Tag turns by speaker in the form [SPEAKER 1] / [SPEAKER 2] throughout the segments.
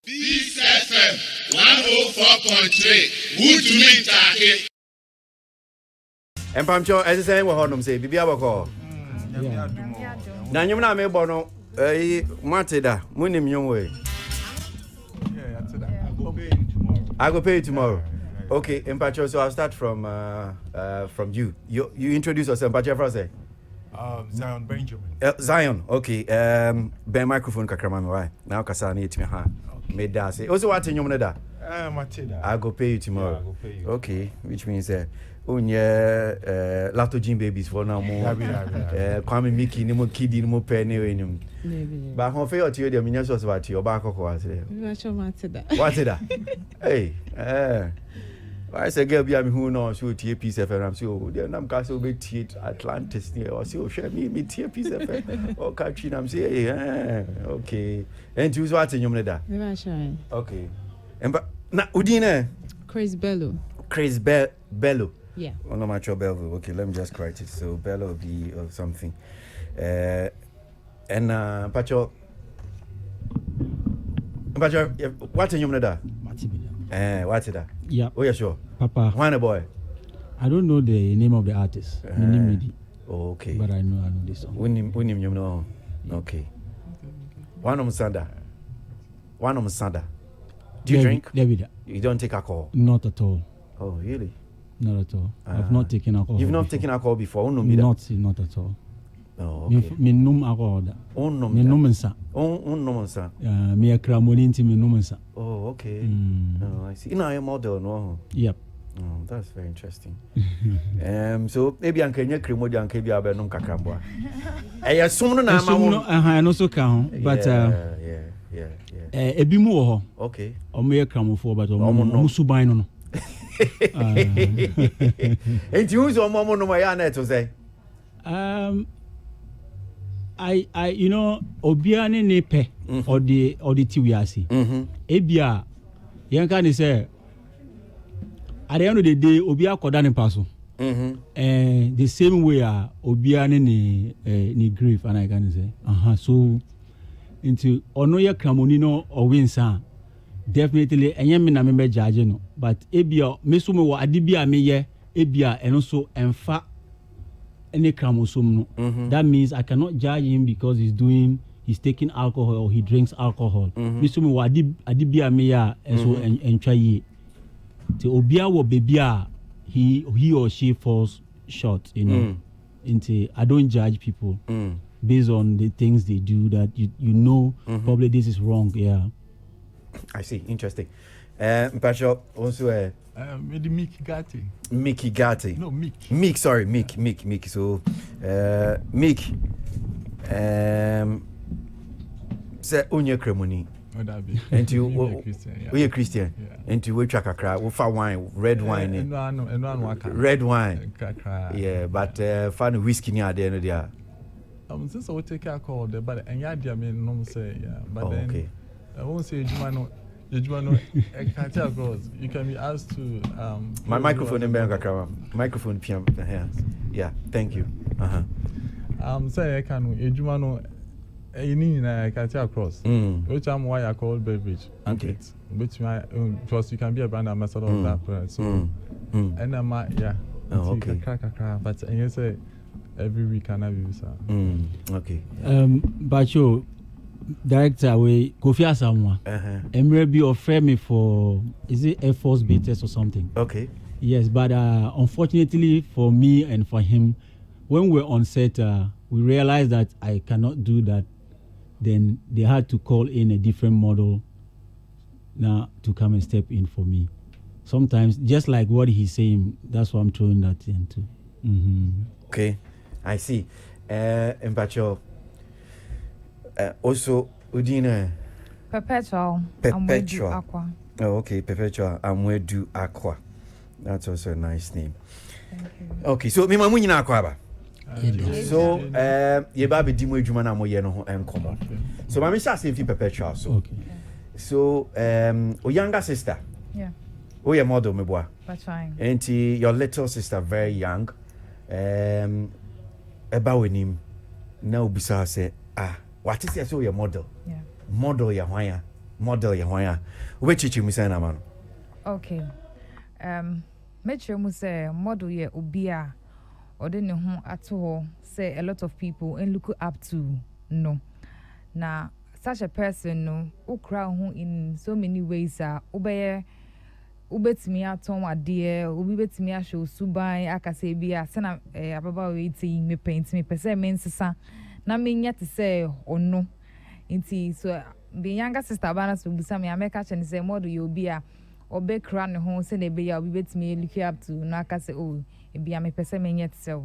[SPEAKER 1] Peace FM 104.3. Who to meet Taki?
[SPEAKER 2] And Pamcho, as I say, we're home, say, Bibia Bako. Nanyum me bono, Matida, Munim young way. I will pay you tomorrow. Okay, Empacho, so I'll start from you. You introduce yourself, Empacho, first.
[SPEAKER 3] Zion Benjamin.
[SPEAKER 2] Zion, okay. Ben microphone kakramami why? Now kasani it me ha. Made that say. Also what in your money? I go pay you tomorrow.
[SPEAKER 3] Yeah, I go pay you.
[SPEAKER 2] Okay, which means unye lato gym babies for now more. Kwame Mickey ni mo kidi ni mo penny we Ba ho fe oti de minya so what your back ko ase. What that? Hey, I say girl be am who no so tie piece FM so dey nam ka so be tie Atlantis near or so share me tie piece FM or country nam say okay and you what in your da okay and na udine
[SPEAKER 4] Chris Bello
[SPEAKER 2] yeah no macho Bello okay let me just correct it so Bello be or something and pacho what in your da what's that?
[SPEAKER 5] Yeah.
[SPEAKER 2] Oh, yeah, sure.
[SPEAKER 5] Papa.
[SPEAKER 2] Why boy?
[SPEAKER 5] I don't know the name of the artist.
[SPEAKER 2] Oh, okay.
[SPEAKER 5] But I know this song.
[SPEAKER 2] When you know. Okay. One of Sanda. Do you drink?
[SPEAKER 5] David.
[SPEAKER 2] You don't take alcohol?
[SPEAKER 5] Not at all.
[SPEAKER 2] Oh, really?
[SPEAKER 5] Not at all. I've not taken alcohol.
[SPEAKER 2] You've not taken alcohol before?
[SPEAKER 5] Not at all.
[SPEAKER 2] Oh, okay.
[SPEAKER 5] Me num alcohol. Me numensa.
[SPEAKER 2] Numensa.
[SPEAKER 5] Me akramolinti me numensa.
[SPEAKER 2] Oh, okay. Oh, I see. You know, I'm a model, no?
[SPEAKER 5] Yep.
[SPEAKER 2] Oh, that's very interesting. So maybe I'm Kenya Kremo and KB Abenum Kakambwa. I assume no,
[SPEAKER 5] I know so count, but
[SPEAKER 2] yeah.
[SPEAKER 5] Ebimu
[SPEAKER 2] okay.
[SPEAKER 5] O me kramo for but musuban no.
[SPEAKER 2] And you use your mom no my net to say.
[SPEAKER 5] I you know obiane ne pe or the tiwiasi. Ebia yanka ni say at the end of the day obia koda ne paso. The same way obiane ni grief and I can say so into ono ya kramoni no or winsa definitely enye me na me judge no but ebia me so me wo adibia me ye ebia eno so emfa any chromosome no. That means I cannot judge him because he's taking alcohol or he drinks alcohol. Miso me adibia me ya so entwa ye. Te obia wo bebia he or she falls short, you know. Into I don't judge people based on the things they do that you know probably this is wrong, yeah.
[SPEAKER 2] I see, interesting. Mpacho also Mickey Gatti.
[SPEAKER 3] No, Mick.
[SPEAKER 2] Mick, sorry, Mick. So, Mick, say unye kremoni. And you, we are Christian. And you, we track a crowd. We found wine, red wine. Red wine. Yeah, but find whiskey near the end of the year.
[SPEAKER 3] Since I will take alcohol, but and I mean, no say, yeah, but then
[SPEAKER 2] okay.
[SPEAKER 3] I won't say you can tell girls. You can be asked to
[SPEAKER 2] my microphone in Bangkok. Microphone PM hands. Yeah, thank you.
[SPEAKER 3] Say I can you need I can tell across. Which I'm why I call beverage.
[SPEAKER 2] Okay.
[SPEAKER 3] Which my because you can be a brand ambassador of that brand. So and I'm yeah.
[SPEAKER 2] Oh, okay.
[SPEAKER 3] But and you say every week and I be so.
[SPEAKER 2] Okay.
[SPEAKER 5] But you director we Kofi Asamoah. Emre be offer me for is it Air Force B test or something?
[SPEAKER 2] Okay.
[SPEAKER 5] Yes, but unfortunately for me and for him, when we're on set, we realized that I cannot do that. Then they had to call in a different model now to come and step in for me. Sometimes, just like what he's saying, that's what I'm throwing that into.
[SPEAKER 2] Okay, I see. Mpacho. Also, Udine.
[SPEAKER 4] Perpetual. Aqua.
[SPEAKER 2] Oh, okay, Perpetual. Amwedu Aqua. That's also a nice name.
[SPEAKER 4] Thank you.
[SPEAKER 2] Okay, so me mamu nyina Aqua ba. So, ye ba be dimu edwuma na mo ye no ho enkomo. So, mama sha say fi Perpetual so.
[SPEAKER 5] Okay.
[SPEAKER 2] So, o younger sister.
[SPEAKER 4] Yeah.
[SPEAKER 2] O your model me boa.
[SPEAKER 4] That's fine.
[SPEAKER 2] And your little sister very young. Eba wenim. Na obisa say what is your model?
[SPEAKER 4] Yeah.
[SPEAKER 2] Model ya hwan ya? model ye hwan ya which mu say na man
[SPEAKER 4] Okay. Make mu say model ye obi a ode ne ho ato ho say a lot of people and look up to no. Na such a person no ukra ho in so many ways ubetimi aton ade obi betimi ahwe suban akase bia se na ababa we ti me paint me pese me nsesa na me nya te say ono nti so the younger sister bana so busa me ameka chen say model you obi a obe kra ne ho se na be ya obi betimi look up to na akase oh bia me pese me nya te say.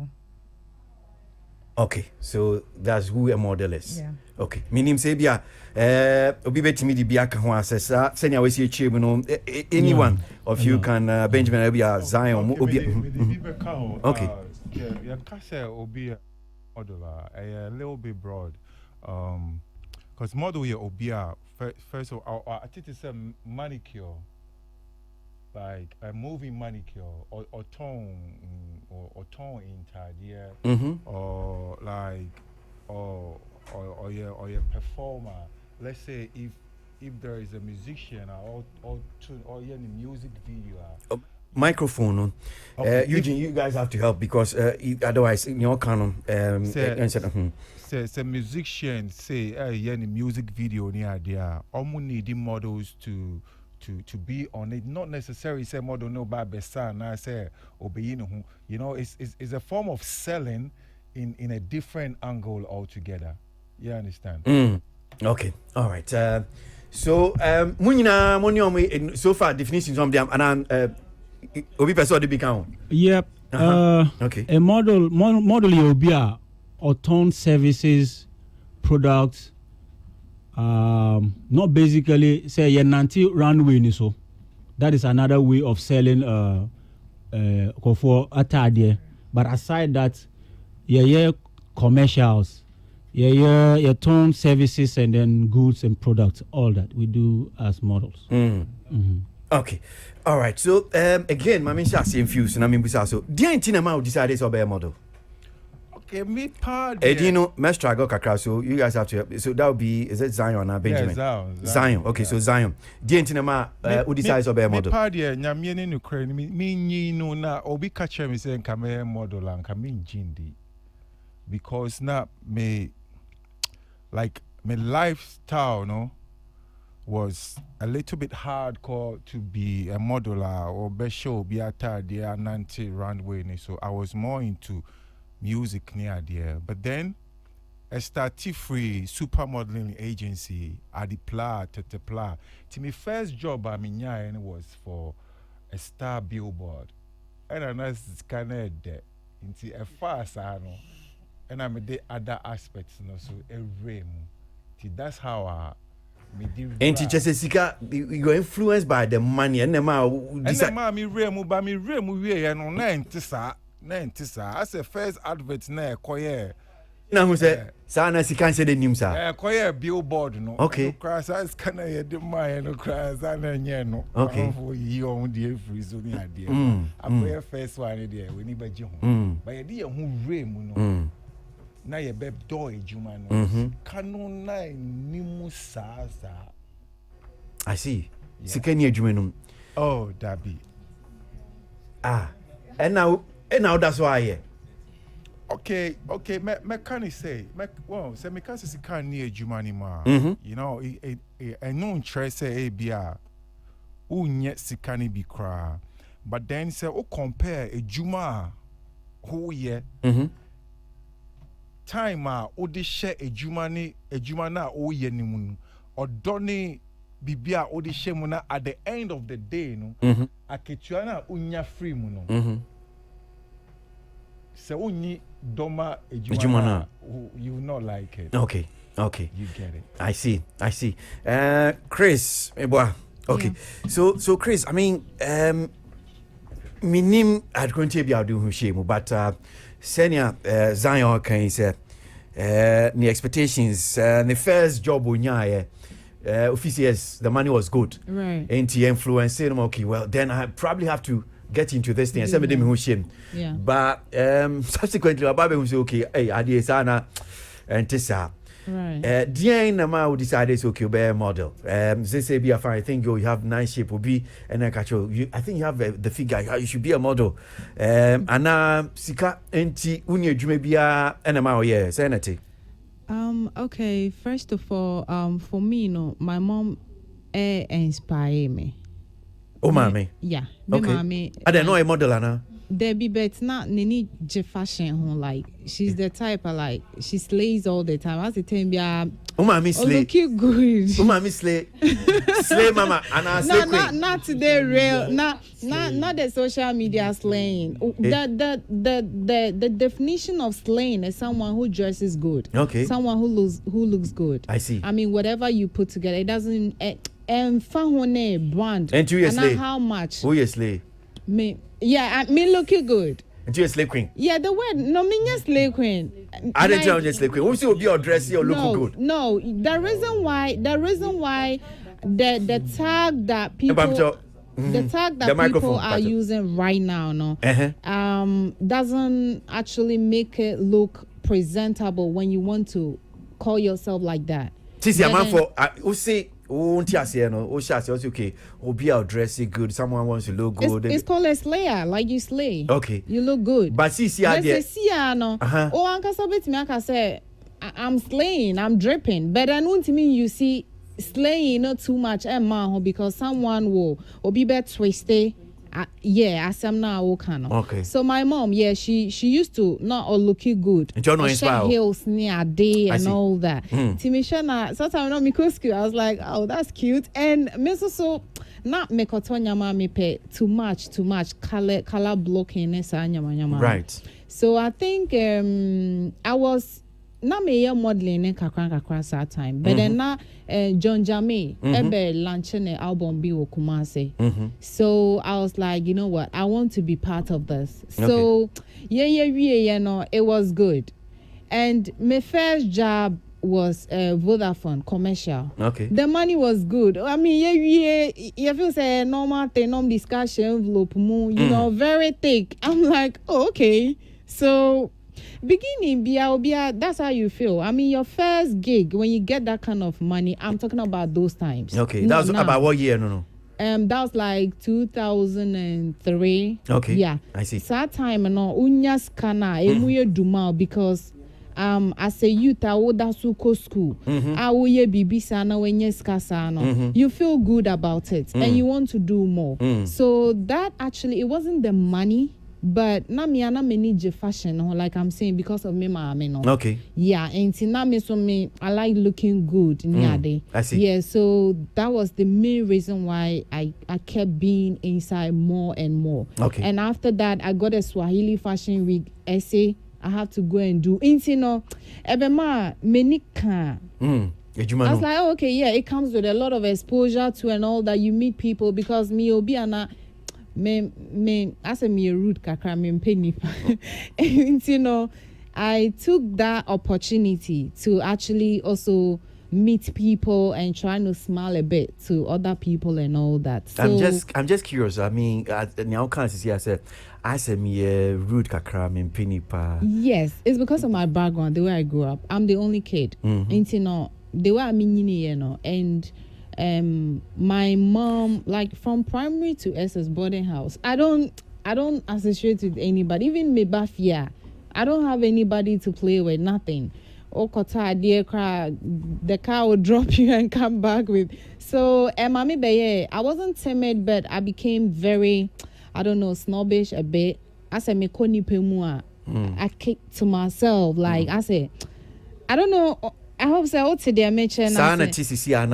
[SPEAKER 2] Okay, so that's who a model is.
[SPEAKER 4] Yeah.
[SPEAKER 2] Okay, minim say bia obi betimi di bia ka ho asesa senya we see chim no anyone of you can Benjamin bia Zion obi okay.
[SPEAKER 3] Yeah, ka say obi model a little bit broad. Cuz model ye obi first of all I think it's a manicure. Like a moving manicure or tone in idea or like or a performer. Let's say if there is a musician or any music video.
[SPEAKER 2] Microphone. Okay. Eugene, you guys have to help because otherwise in your canon
[SPEAKER 3] say musician say any music video near there. Almost needing models to be on it, not necessarily say model no by besan. I say obeying, you know, it's a form of selling in a different angle altogether. You understand?
[SPEAKER 2] Okay, all right. So munina moniomi so far definitions of them and obi person dey become.
[SPEAKER 5] Yep.
[SPEAKER 2] Okay.
[SPEAKER 5] A model will be or tone services, products. Not basically say nanti runway ni so. That is another way of selling for atade. But aside that, commercials, tone services and then goods and products, all that we do as models.
[SPEAKER 2] Okay. All right. So again, my main shasi infused and I mean so. Dear Tina Mao decided to be a model.
[SPEAKER 3] Okay, me part.
[SPEAKER 2] Edino, let's try go kakra. So you guys have to. So that would be is it Zion or Benjamin?
[SPEAKER 3] Yeah,
[SPEAKER 2] Zion. Okay, yeah. So Zion. Dear Tinama, who decides to be a model?
[SPEAKER 3] Me part yeah. Nyamie ni nukre ni me no na obi catch me say nkame model and nkame jindi because na me like my lifestyle no was a little bit hardcore to be a modeler or be show be atade ananti runway ni so I was more into music near there, but then I started free supermodeling agency at the pla. To my first job I mean was for a star billboard, and I know it's kind of there into a fast I know, and I made the other aspects you know so a realm. That's how I
[SPEAKER 2] and teacher says you are influenced by the money and the man
[SPEAKER 3] me realm but me realm we and on 90 as a first advert na koye
[SPEAKER 2] na who say sana si can say the name sir
[SPEAKER 3] koye billboard no
[SPEAKER 2] okay
[SPEAKER 3] crash as can I the man no crash ana nye no
[SPEAKER 2] okay
[SPEAKER 3] for you on the free zone idea akoye first one there we ni baje ho but ye hu rem no na ye be do ejuma no kanu na nimu sa
[SPEAKER 2] I see sikani ejuma no
[SPEAKER 3] oh dabi
[SPEAKER 2] and now that's why yeah.
[SPEAKER 3] Okay, me can say well say me can say can near Jumani ma you know I no interest say bia unye sikani bi kra but then say o compare a Juma who ye time o de share a Juma na o ye ni mu odoni bibia o de share mu na at the end of the day no aketua na unya free mu no so only doma ejumana you will not like it.
[SPEAKER 2] Okay
[SPEAKER 3] you get it.
[SPEAKER 2] I see Chris okay yeah. so Chris I mean minim I'd going to be out doing shame but senior Zion can say the expectations the first job on officials the money was good
[SPEAKER 4] right
[SPEAKER 2] and the influence okay well then I probably have to get into this thing and send me shame. Yeah. But subsequently Ababe will say okay, hey, Adi Sana and Tessa.
[SPEAKER 4] Right.
[SPEAKER 2] Dear Nama who decided to okay, be a model. Say be a fine. I think you have nice shape, will be and I catch you. I think you have the figure. You should be a model. And Sika enti unye jumebia enema oye. Say anything.
[SPEAKER 6] Okay. First of all, for me, my mom inspire me.
[SPEAKER 2] Oh, mommy.
[SPEAKER 6] Yeah.
[SPEAKER 2] Okay.
[SPEAKER 6] Mommy.
[SPEAKER 2] I don't know a model, Anna.
[SPEAKER 6] Debbie, but it's not Nini fashion. Like she's the type of like she slays all the time. As the time, yeah.
[SPEAKER 2] Oh, mommy slay.
[SPEAKER 6] Look you good.
[SPEAKER 2] Oh, mommy slay. Slay, mama. Anna slay.
[SPEAKER 6] Not today. Real. Not the social media slaying. The definition of slaying is someone who dresses good.
[SPEAKER 2] Okay.
[SPEAKER 6] Someone who looks good.
[SPEAKER 2] I see.
[SPEAKER 6] I mean, whatever you put together, it doesn't. Brand.
[SPEAKER 2] And you slay.
[SPEAKER 6] How much?
[SPEAKER 2] Who you slay?
[SPEAKER 6] Me. Yeah, me looking good.
[SPEAKER 2] And you a slave queen.
[SPEAKER 6] Yeah, the word no mean slave queen.
[SPEAKER 2] I didn't tell you slave queen. Who see will be your dress or look good?
[SPEAKER 6] No, the reason why the tag that people the tag that people are using right now doesn't actually make it look presentable when you want to call yourself like that.
[SPEAKER 2] This is man for who say okay, be our dressing good. Someone wants to look good.
[SPEAKER 6] It's called a slayer, like you slay.
[SPEAKER 2] Okay.
[SPEAKER 6] You look good.
[SPEAKER 2] But see,
[SPEAKER 6] no. Oh, Uncle Sabit me I say I'm slaying, I'm dripping. But I know to me you see slaying not too much because someone will be better twisted. Yeah, as I'm now
[SPEAKER 2] okay.
[SPEAKER 6] So my mom, she used to not all looking good.
[SPEAKER 2] And you know inspire
[SPEAKER 6] heels near day and all that. Timishana, sometimes not Mikoski. I was like, oh, that's cute. And Miss so not Mekotonya mami pay too much color blocking
[SPEAKER 2] right.
[SPEAKER 6] So I think I was na me modeling in kakra that time, but then na John Jamie ebe launching an album bi wo Kumasi. So I was like, you know what, I want to be part of this. So it was good. And my first job was Vodafone commercial.
[SPEAKER 2] Okay.
[SPEAKER 6] The money was good. I mean, you feel say normal discussion envelope, you know, very thick. I'm like, oh, okay. So beginning, Bia, that's how you feel. I mean, your first gig, when you get that kind of money, I'm talking about those times.
[SPEAKER 2] Okay, that was about what year? No.
[SPEAKER 6] That was like 2003.
[SPEAKER 2] Okay.
[SPEAKER 6] Yeah.
[SPEAKER 2] I see.
[SPEAKER 6] That time, no, unya scanner, emuye dumal because as a youth, I would school. I would bibi sana when you feel good about it and you want to do more. So that actually, it wasn't the money. But na me need fashion, like I'm saying, because of me, no.
[SPEAKER 2] Okay.
[SPEAKER 6] Yeah, and na me so me I like looking good.
[SPEAKER 2] I see.
[SPEAKER 6] Yeah, so that was the main reason why I kept being inside more and more.
[SPEAKER 2] Okay.
[SPEAKER 6] And after that, I got a Swahili Fashion Week essay. I have to go and do. Ebema menika. I was like, oh, okay, yeah, it comes with a lot of exposure to and all that. You meet people because me obiana. Me as a me rude kakra me penny. I took that opportunity to actually also meet people and trying to smile a bit to other people and all that. So
[SPEAKER 2] I'm just curious. I mean, now can't see I said me rude kakra me penny pa.
[SPEAKER 6] Yes, it's because of my background, the way I grew up. I'm the only kid. The way I mean, and my mom, like from primary to SS boarding house, I don't associate with anybody, even me bafia. I don't have anybody to play with, nothing. Okota dear car, the car will drop you and come back with. So mami beye, I wasn't timid, but I became very, I don't know, snobbish a bit. I said me koni pemua. I kicked to myself, like I said, I don't know. I hope so. Today I mentioned. No, CCI,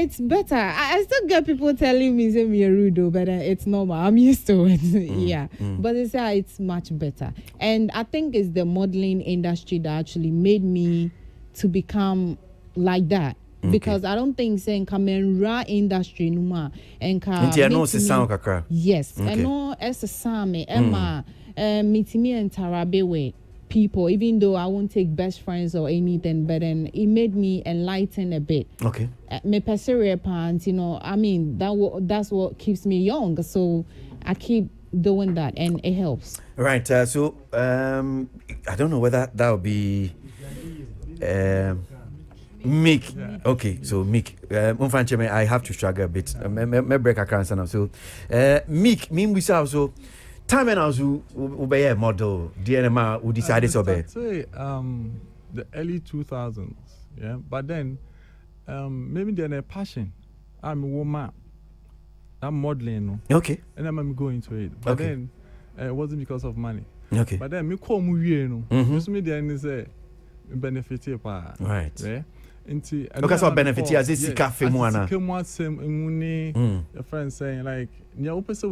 [SPEAKER 6] it's better. I still get people telling me say me rude, but it's normal. I'm used to it. Yeah, but it's much better. And I think it's the modeling industry that actually made me to become like that. Okay. Because I don't think saying camera industry numa and yes, I know as a same Emma meetimi and tarabewe. People, even though I won't take best friends or anything, but then it made me enlighten a bit.
[SPEAKER 2] Okay.
[SPEAKER 6] Me persevere pants, I mean that's what keeps me young. So I keep doing that, and it helps.
[SPEAKER 2] Right. So I don't know whether that would be Meek. Okay, so Meek. I have to struggle a bit. Me break a cancer now. So, Meek, we saw so. Time and also obey a model. DNMA who decided to obey.
[SPEAKER 3] Say, the early 2000s, yeah. But then, maybe they're a passion. I'm a woman. I'm modeling, no.
[SPEAKER 2] Okay.
[SPEAKER 3] And I'm going into it. But
[SPEAKER 2] Okay.
[SPEAKER 3] then, it wasn't because of money.
[SPEAKER 2] Okay.
[SPEAKER 3] But then, me call movie, no.
[SPEAKER 2] Mhm.
[SPEAKER 3] Just me then say, benefit
[SPEAKER 2] Right.
[SPEAKER 3] yeah.
[SPEAKER 2] Okay, so benefit as this cafe moana.
[SPEAKER 3] Your friend saying like, because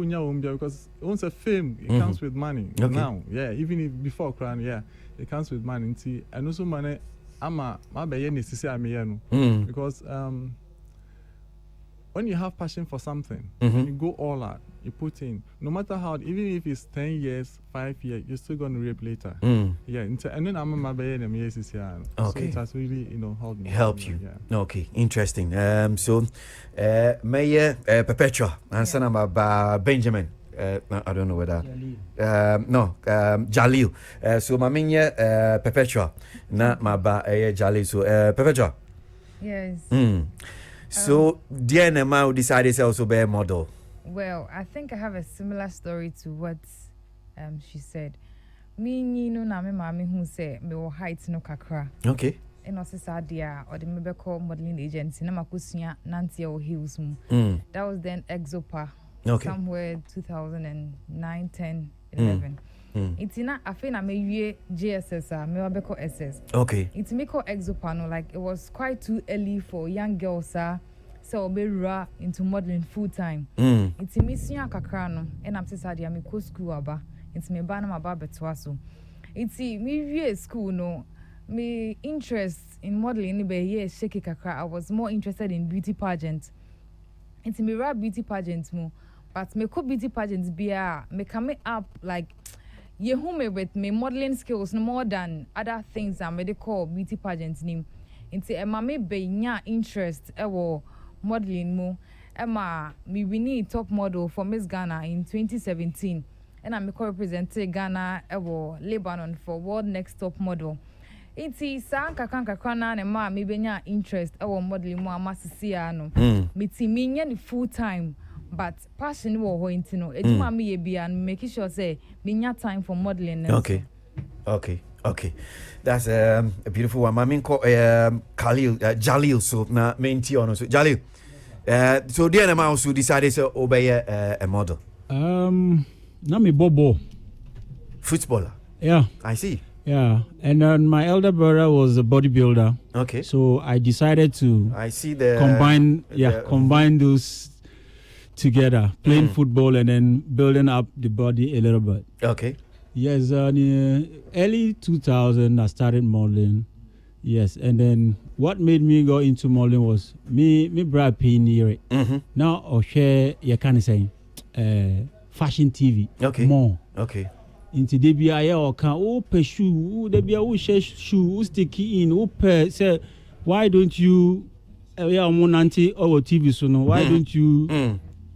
[SPEAKER 3] once a film, it comes with money.
[SPEAKER 2] Okay.
[SPEAKER 3] Now, yeah, even if before crown, yeah, it comes with money. And also money, my because when you have passion for something, you go all out, you put in, no matter how, even if it's 10 years, 5 years, you're still going to reap later. Yeah, and then I'm my baby, so it has really, helped me.
[SPEAKER 2] Help you.
[SPEAKER 3] Yeah.
[SPEAKER 2] Okay, interesting. So, Mayor Perpetua, and son of Benjamin. I don't know whether. No, Jalil. So, my minya Perpetua, not my Jalil. So, Perpetua.
[SPEAKER 4] Yes.
[SPEAKER 2] So, DNMA decided to also be a model.
[SPEAKER 4] Well, I think I have a similar story to what she said. Me na me mama who say me wo height no kakra.
[SPEAKER 2] Okay.
[SPEAKER 4] And also sadia or the me call modeling agency na makusua nanti o hills mu. That was then Exopa.
[SPEAKER 2] Okay.
[SPEAKER 4] Somewhere 2009, 10, 11. It's na afi na me JSS me wa beko SS.
[SPEAKER 2] Okay.
[SPEAKER 4] It's me call Exopa no, like it was quite too early for young girls so be into modeling full time. It's me sua kakra no and I'm sadia me ko school aba. It's me ba na ma ba betwa so. It's me wie school no. Me interest in modeling be here shake kakra. I was more interested in beauty pageant. It's me ra beauty pageant mo. But me ko beauty pageants be me come up like ye me with me modeling skills no more than other things that me call beauty pageants name. It's me be nya interest ewo modeling mo. Emma me winning top model for Miss Ghana in 2017. And I'm representing Ghana Lebanon for World Next Top Model. It's sanka kwana ne ma me benya interest modeling mo amasisia no. Me ti me full time but passion wo ho intino. Ejuma me ye bia and make sure say me nya time for modeling.
[SPEAKER 2] Okay. That's a beautiful one. Mamin ko Jalil so na menti ono so Jalil. So the animal also decided to obey a model.
[SPEAKER 5] Na me bobo.
[SPEAKER 2] Footballer.
[SPEAKER 5] Yeah.
[SPEAKER 2] I see.
[SPEAKER 5] Yeah. And then my elder brother was a bodybuilder.
[SPEAKER 2] Okay.
[SPEAKER 5] So I decided to combine those together, playing football and then building up the body a little bit.
[SPEAKER 2] Okay.
[SPEAKER 5] Yes, in the early 2000 I started modeling. Yes, and then what made me go into modeling was me brother pioneer. Now I'll share you can say fashion TV.
[SPEAKER 2] Okay.
[SPEAKER 5] More.
[SPEAKER 2] Okay.
[SPEAKER 5] Into the BIA or can pay shoe, the BIA share shoe, sticky in, say why don't you auntie or TV so no, why don't you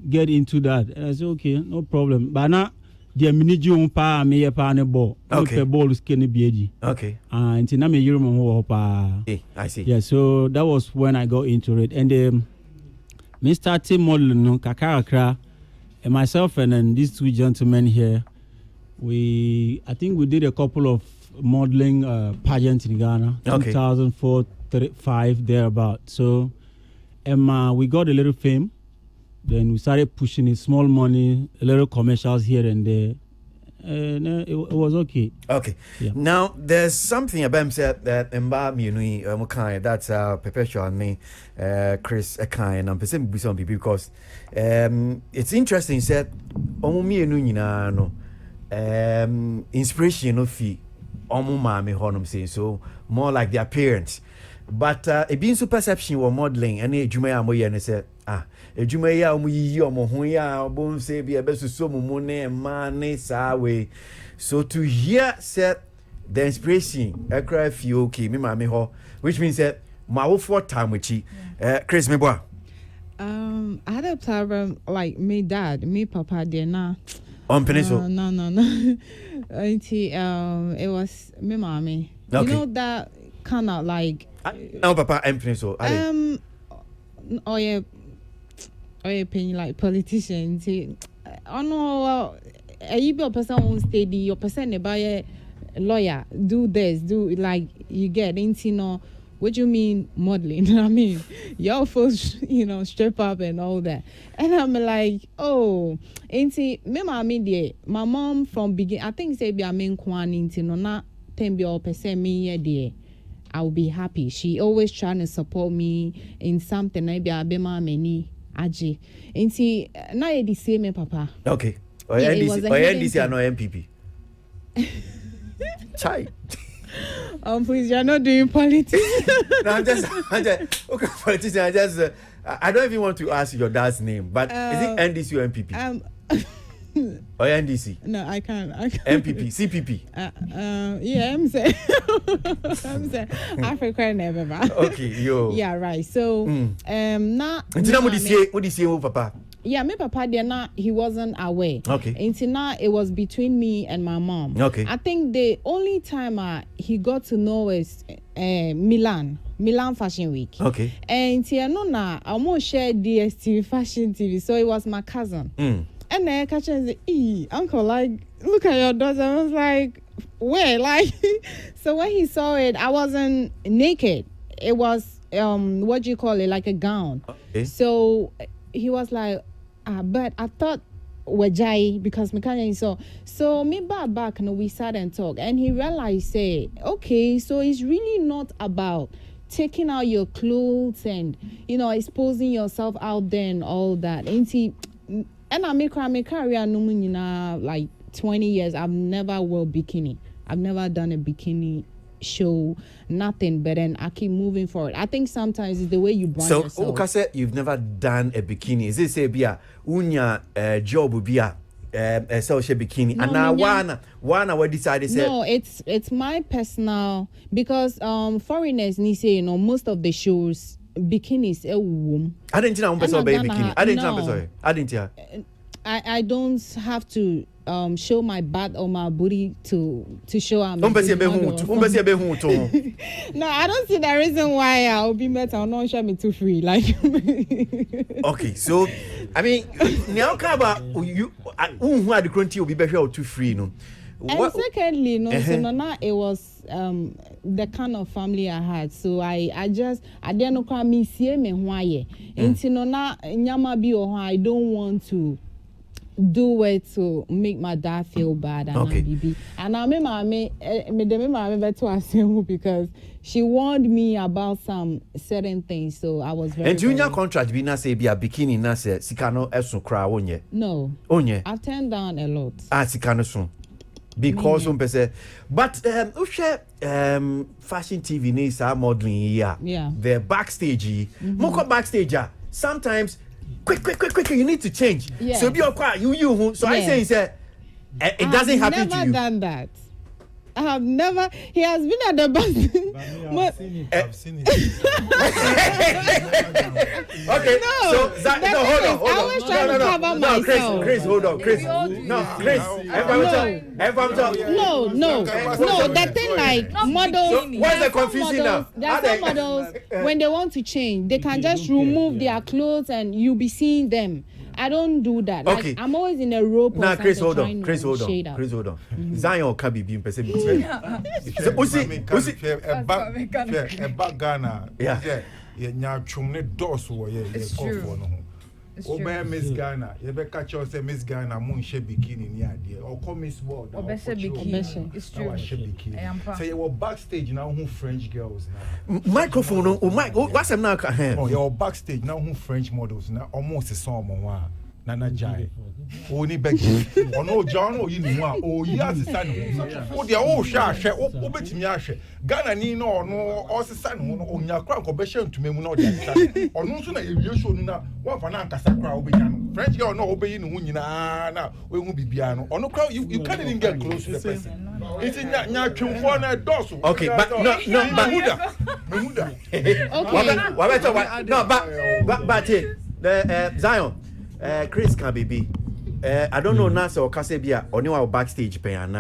[SPEAKER 5] get into that? And I said, okay, no problem. But now the mini pa me pa ne ball. Okay. Ball skinny BG.
[SPEAKER 2] Okay.
[SPEAKER 5] And na me yuru pa.
[SPEAKER 2] I see.
[SPEAKER 5] Yeah, so that was when I got into it. And me started modeling no kakara and myself and then these two gentlemen here, I think we did a couple of modeling pageants in Ghana, 2004, 5 thereabout. So we got a little fame. Then we started pushing it, small money, a little commercials here and there. And it was okay.
[SPEAKER 2] Okay.
[SPEAKER 5] Yeah.
[SPEAKER 2] Now, there's something about said that that's Perpetual and me, Chris Akai, and I'm presuming some people because it's interesting. Said, inspiration of fee, so more like their parents. But it being so perception or modeling, and Jumaya said, Jumaya Mohoya, Bon say be a best so money and money way. So to hear said the inspiration, I cry few okay, me mammy ho, which means that my 4 time with you, Chris Meboa.
[SPEAKER 6] I had a problem like me dad, me papa, dear na.
[SPEAKER 2] On Peninsula?
[SPEAKER 6] No. It was me mommy.
[SPEAKER 2] Okay.
[SPEAKER 6] You know that kind of like.
[SPEAKER 2] Now, Papa, I'm finished. So,
[SPEAKER 6] oh yeah, paying like politicians. Oh no, you be a person won't steady. Your person buy a lawyer. Do this. Do like you get into no. What do you mean modeling? I mean, y'all folks, strip up and all that. And I'm like, oh, auntie, me my mom from begin. I think say be a main kwan into no not 10% me there. I'll be happy. She always trying to support me in something. Maybe I be my many aji. Auntie, now you the same, Papa.
[SPEAKER 2] Okay. Or NDC or no MPP. Chai.
[SPEAKER 6] Please, you're not doing politics.
[SPEAKER 2] No, I'm just okay, politician. I don't even want to ask your dad's name, but is it NDC or MPP? Or NDC?
[SPEAKER 6] No, I can't.
[SPEAKER 2] MPP, CPP.
[SPEAKER 6] Yeah, I'm saying Africa never.
[SPEAKER 2] Okay, yo.
[SPEAKER 6] Yeah, right. So, now.
[SPEAKER 2] What do you say, Papa?
[SPEAKER 6] Yeah, my papa there now he wasn't aware.
[SPEAKER 2] Okay.
[SPEAKER 6] Until now it was between me and my mom.
[SPEAKER 2] Okay.
[SPEAKER 6] I think the only time he got to know is Milan Fashion Week.
[SPEAKER 2] Okay.
[SPEAKER 6] And no na I almost shared DSTV Fashion TV, so it was my cousin. And then I catch and say, uncle, like look at your daughter. I was like, where? Like so when he saw it, I wasn't naked. It was what do you call it, like a gown. Okay. So he was like, but I thought wajai because mechanic so me back and we sat and talked and he realized say okay, so it's really not about taking out your clothes and exposing yourself out there and all that. And I make career like 20 years. I've never wore bikini. I've never done a bikini show, nothing, but then I keep moving forward. I think sometimes it's the way you brand yourself. So,
[SPEAKER 2] Okase, you've never done a bikini. Is it say bia unya job bia social bikini?
[SPEAKER 6] No,
[SPEAKER 2] and now one we decided say
[SPEAKER 6] no, it's my personal because foreigners ni say most of the shows bikinis
[SPEAKER 2] I didn't know bikini. I didn't.
[SPEAKER 6] I don't have to show my butt or my booty to show I'm
[SPEAKER 2] No, I don't
[SPEAKER 6] see the reason why I'll be better or not show me too free like
[SPEAKER 2] okay, so I mean now you who had the country will be better too free no.
[SPEAKER 6] And secondly, so now it was the kind of family I had. So I didn't know me see me why. And na nyama bi I don't want to do it to make my dad feel bad and okay. And I remember to because she warned me about some certain things, so I was very. And
[SPEAKER 2] junior contract be na say be a bikini na say sikano esun kra wonye.
[SPEAKER 6] No.
[SPEAKER 2] Onye.
[SPEAKER 6] I've turned down a lot.
[SPEAKER 2] Sikano sun. Because but fashion TV needs our modeling here.
[SPEAKER 6] Yeah.
[SPEAKER 2] The backstage. Moko backstage. Sometimes quick, you need to change.
[SPEAKER 6] Yeah.
[SPEAKER 2] So be quiet, you. So I say it doesn't happen to you.
[SPEAKER 6] I've never done that. I have never. He has been at the bus.
[SPEAKER 3] I've seen it.
[SPEAKER 2] Okay.
[SPEAKER 6] No,
[SPEAKER 2] hold on.
[SPEAKER 6] I was trying to cover myself.
[SPEAKER 2] Chris, hold on. Chris. No, Chris.
[SPEAKER 6] No. The thing like models.
[SPEAKER 2] So what's the confusion now?
[SPEAKER 6] There are some models when they want to change, they can just remove their clothes and you'll be seeing them. I don't do that.
[SPEAKER 2] Okay.
[SPEAKER 6] Like, I'm always in a rope.
[SPEAKER 2] Now, Chris, hold on. Zion can be being perceived.
[SPEAKER 3] A back Ghana.
[SPEAKER 2] Yeah.
[SPEAKER 3] Nya chumne dosu ye kofo no ho. Obe Miss Ghana, ye be catch us say Miss Ghana mo nhye bikini ni ade. O come Miss World.
[SPEAKER 4] Obe she bikini. It's true.
[SPEAKER 3] Say you were backstage now who French girls now.
[SPEAKER 2] Microphone what's them now?
[SPEAKER 3] Oh, you backstage now who French models now almost a song mo Nana Jai. Oni begi. Ono John o yini wa o yi asesa ne ho. O de o hwa ahwe o betimi ahwe. Ghana ni no ono o sesa ne ho no onya kra nko be hwe ntuma mu na o de asesa. Ono nso na ewie show no na wa fa na nkasa kra o benya no. French girl no o be yi ne ho nyina na we hu bibia no. Ono kra you can't even get close to the person. It's nya twemfo na doso.
[SPEAKER 2] Okay, but no
[SPEAKER 3] Mehuda.
[SPEAKER 2] Okay. No, but Zion. Chris can be. I don't know now so Kasebia or no backstage pay and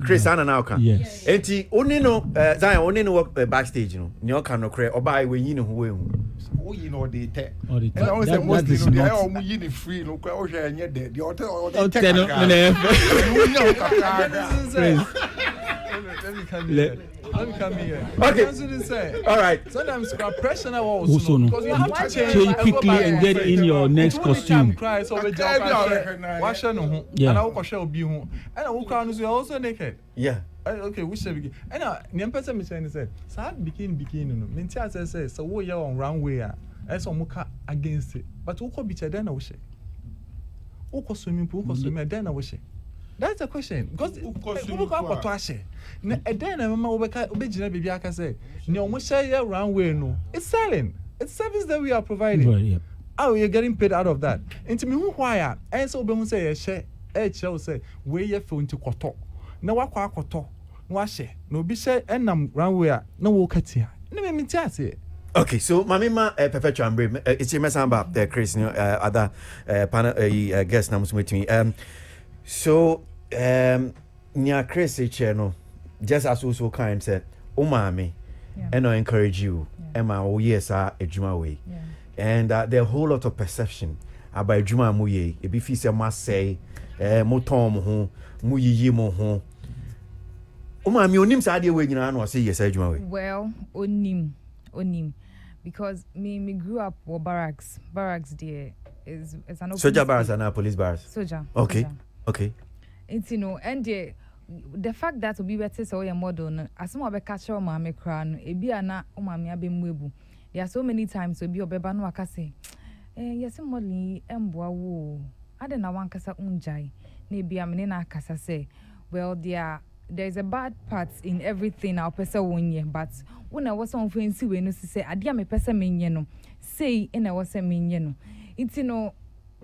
[SPEAKER 2] Chris Anna now can.
[SPEAKER 5] Yes.
[SPEAKER 2] Enti only no Zion only no backstage no. Nyo can no cre or buy when you know who.
[SPEAKER 3] Oh, you know they take.
[SPEAKER 5] And
[SPEAKER 3] I always say most you know they are only free no cry or share and yet the hotel let me come here.
[SPEAKER 2] Okay. All right.
[SPEAKER 3] Sometimes pressure also
[SPEAKER 5] because
[SPEAKER 3] you have to
[SPEAKER 5] change quickly and get in your next costume.
[SPEAKER 3] Cry so we wash no and I will share obi ho and I will crown you also naked.
[SPEAKER 2] Yeah.
[SPEAKER 3] Okay, we shall begin. And name person me saying say sad begin no. Me tia say so wo ye on runway and so muka against it. But who could be then I will share. Who could swimming pool could swim then I will share. That's the question. Because who got to ashe? Then mama obejina baby aka say, "No, we share runway no. It's selling. It's service that we are providing.
[SPEAKER 5] Right, yeah.
[SPEAKER 3] Oh, you're getting paid out of that. Into me who why? And so be say share. Shall say we ye phone to koto. Na wakwa koto. No share. No be share enam runway no wo katia. No me tia say.
[SPEAKER 2] Okay, so Mamima Perpetual Ambre, it's your mesamba Chris, other panel guest names with me. So near Chris channel, just as also kind said, Umami, and I encourage you, Emma, oh yes, a Juma way. And there are a whole lot of perception about Juma Muye, a bifisa must say, Motom ho, Muyi mo ho. Umami, your name's idea when you know, say yes, Juma way.
[SPEAKER 4] Well, onim, because me grew up with barracks there is an open
[SPEAKER 2] soldier barracks and police barracks.
[SPEAKER 4] Soldier.
[SPEAKER 2] Okay. Okay.
[SPEAKER 4] It's and the fact that we better say your model as some of a catcher or mammy crown, a beer na o mammy abimwebu. There are so many times to be obeba no akase. Yes, modeling emboa wo. I don't know one kasa unjai. Maybe I'm in a kasa say. Well, there's a bad part in everything our person won ye, but when I was on fancy when you say I dear me person mean say in I was a mean it's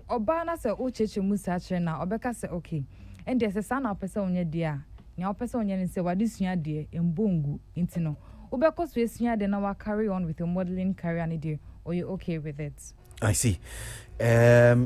[SPEAKER 4] Obana say o cheche musache na obeka say okay. And there's a son of person on your dear. Now person on your say what this year dear in bongu intino. Obeko so year then I will carry on with your modeling career and dear or you okay with it? I
[SPEAKER 2] see.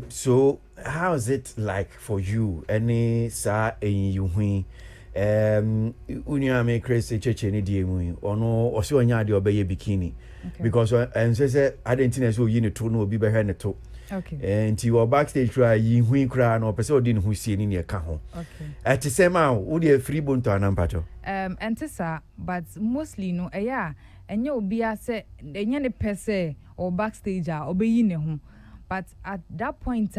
[SPEAKER 2] So how is it like for you? Any sa in you unia me crazy cheche ni die mu ono o se onya de obeye bikini because and say I didn't know so you need to no obi be he ne to. Okay. And you are backstage try yi hu kra na opese odi ne hu sie ni ne ka ho. Okay. At sema wo de free bon to anampato.
[SPEAKER 4] Entisa but mostly no eya enye obi ase enye ne pese or backstage obeyi ne ho. But at that point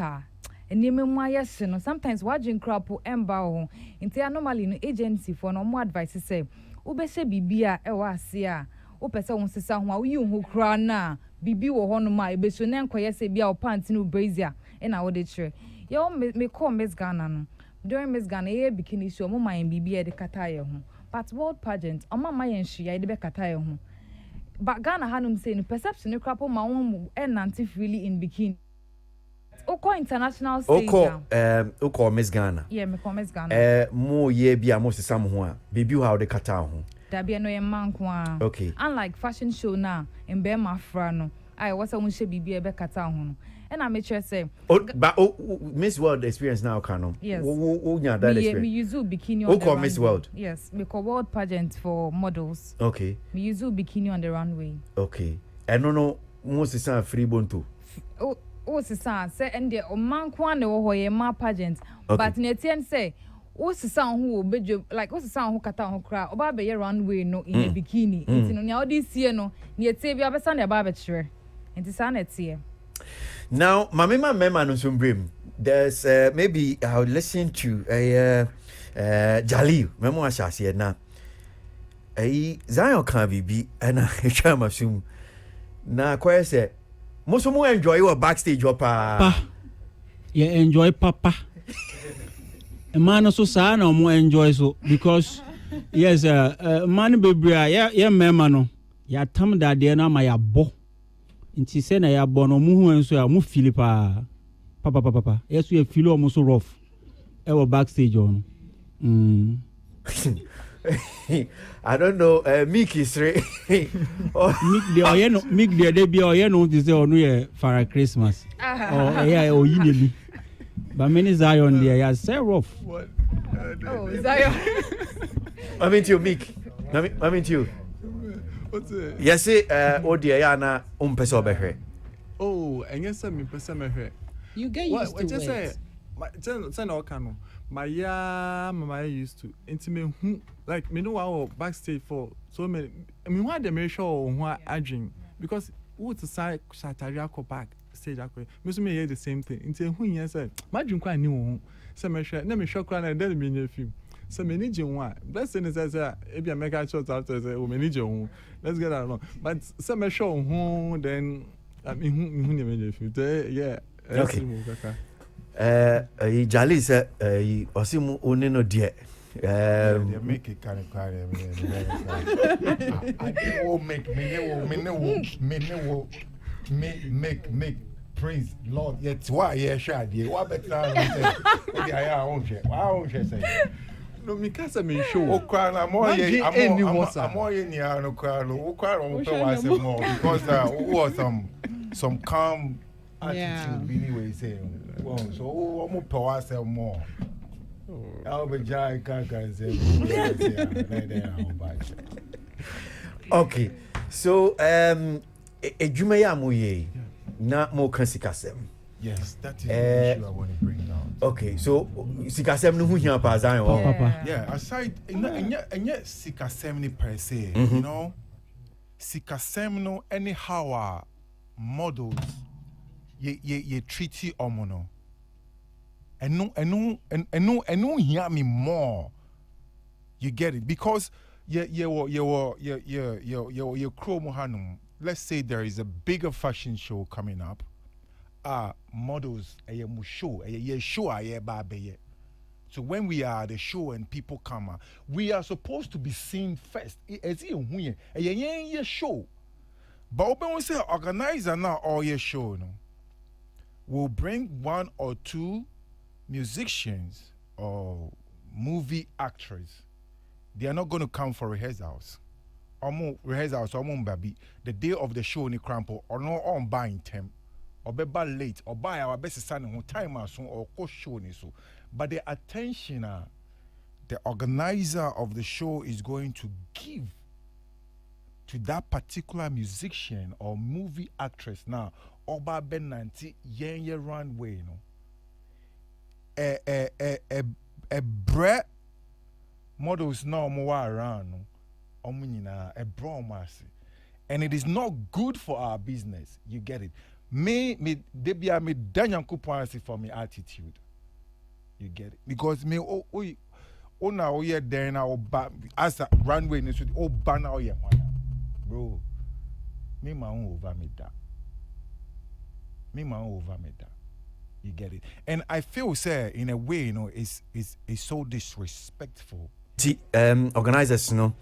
[SPEAKER 4] no sometimes watching crap emba into normally no agency for no more advice say ubese bibia e wa ase a opese won sesa ho a uyi hu kra na bibi wo ho no ma ebeso na enkoye se bia o pant no brazier e na wo de chere yo me call Miss Ghana no during Miss Ghana e bikini show mo man bibia de kata ye ho but world pageant o mama yen hwia de be kata ye ho but Ghana hanum say no perception crap ma won e nante freely in bikini. Oko international stage.
[SPEAKER 2] Oko Miss Ghana.
[SPEAKER 4] Yeah, me call Miss Ghana.
[SPEAKER 2] Mo ye bia mo se sam ho a. Baby how de kata ho.
[SPEAKER 4] Da bia no ye man ko a.
[SPEAKER 2] Okay.
[SPEAKER 4] Unlike fashion show na, in be ma fra no. I was won she bibia be kata ho no. And I make sure say
[SPEAKER 2] but Miss World experience now kano.
[SPEAKER 4] Yes.
[SPEAKER 2] Who nya that experience?
[SPEAKER 4] Me use bikini on the runway.
[SPEAKER 2] Oko Miss World.
[SPEAKER 4] Yes, me call world pageant for models.
[SPEAKER 2] Okay.
[SPEAKER 4] Me use bikini on the runway.
[SPEAKER 2] Okay. And no mo se san free bonto.
[SPEAKER 4] O sisa say and the man kwa ne wo hoye ma pageant but netien say o sisa ho obedwo like o sisa ho kata ho kra oba be ye runway no in a bikini enti no nya odi sie no netie bia besa ne ba be kire enti sa netie.
[SPEAKER 2] Now mamema mema no sombrem there's maybe I'll listen to Jalil memo ashase na Zion kan bibi na etwa masum na kwa say most of them enjoy your backstage or pa.
[SPEAKER 5] Yeah, enjoy papa. A man also say no more enjoy so because yes, man baby, yeah, memano. Ya tam that there na my abo. Inti say na ya bo no mu hu enso ya mu feel papa. Yes, we feel almost so rough. Our backstage on.
[SPEAKER 2] I don't know. Mickey straight.
[SPEAKER 5] Mick the day be or no this day or no for Christmas. Oh yeah, oh you But many Zion there, yeah, say rough.
[SPEAKER 3] What?
[SPEAKER 4] Oh, Zion.
[SPEAKER 2] I mean to you, Mick. I mean to you.
[SPEAKER 3] What's it?
[SPEAKER 2] Yes, oh dear, Yana, peso behe.
[SPEAKER 3] Oh, and yes, I'm in person.
[SPEAKER 6] You get used to
[SPEAKER 3] just
[SPEAKER 6] it.
[SPEAKER 3] say no cano. My mama used to intimate like me know our backstage for so many. I mean, why they make sure who I drink because who to say Sataria go back stage akwe. Me so me hear the same thing. Into who you say my drink quite new. Say me share, na me show cry and then me new film. So me need you one. Bless thing is say if you make a shot after say we need you. Let's get that along. But say me show who then I mean who need film. Yeah.
[SPEAKER 2] Okay. Jali said, Osimu Unino dear.
[SPEAKER 7] They make it kind of cry. I will make praise Lord. Yet why yeah shady? What better? I won't say.
[SPEAKER 3] No, me can't say me show.
[SPEAKER 7] Oh, cry! I'm more in here. No cry. No cry. More because was some calm attitude. Anyway, saying. So I'm power sell more. I'll be giant can say.
[SPEAKER 2] Okay, so Ejumaya Muye, not more Sikasem.
[SPEAKER 7] Yes, that is the issue I want to bring down.
[SPEAKER 2] Okay, so Sikasem no hunya pa Zion.
[SPEAKER 5] Papa.
[SPEAKER 7] Yeah, aside and yet Sikasem per se, you know, Sikasem no anyhow models ye treaty omono. And no hear me more. You get it? Because your chromohanum, let's say there is a bigger fashion show coming up. Models show so when we are at the show and people come, we are supposed to be seen first. As a show. But when we say organizer now all your show, no, we'll bring one or two musicians or movie actors. They are not going to come for rehearsals. Baby. The day of the show, ni crampo or no on buying them, or be late, or buy our best son who time soon or co show ni so. But the attention the organizer of the show is going to give to that particular musician or movie actress now, Oba Benanti yen runway, you know. A bread models no more around a bromasi, and it is not good for our business. You get it? Me debia me danyan kupansi for me attitude. You get it? Because me now here there now as a runway in the banner here, bro. Me my own over me that. You get it? And I feel, sir, in a way, you know, it's so disrespectful.
[SPEAKER 2] See, organizers, you know,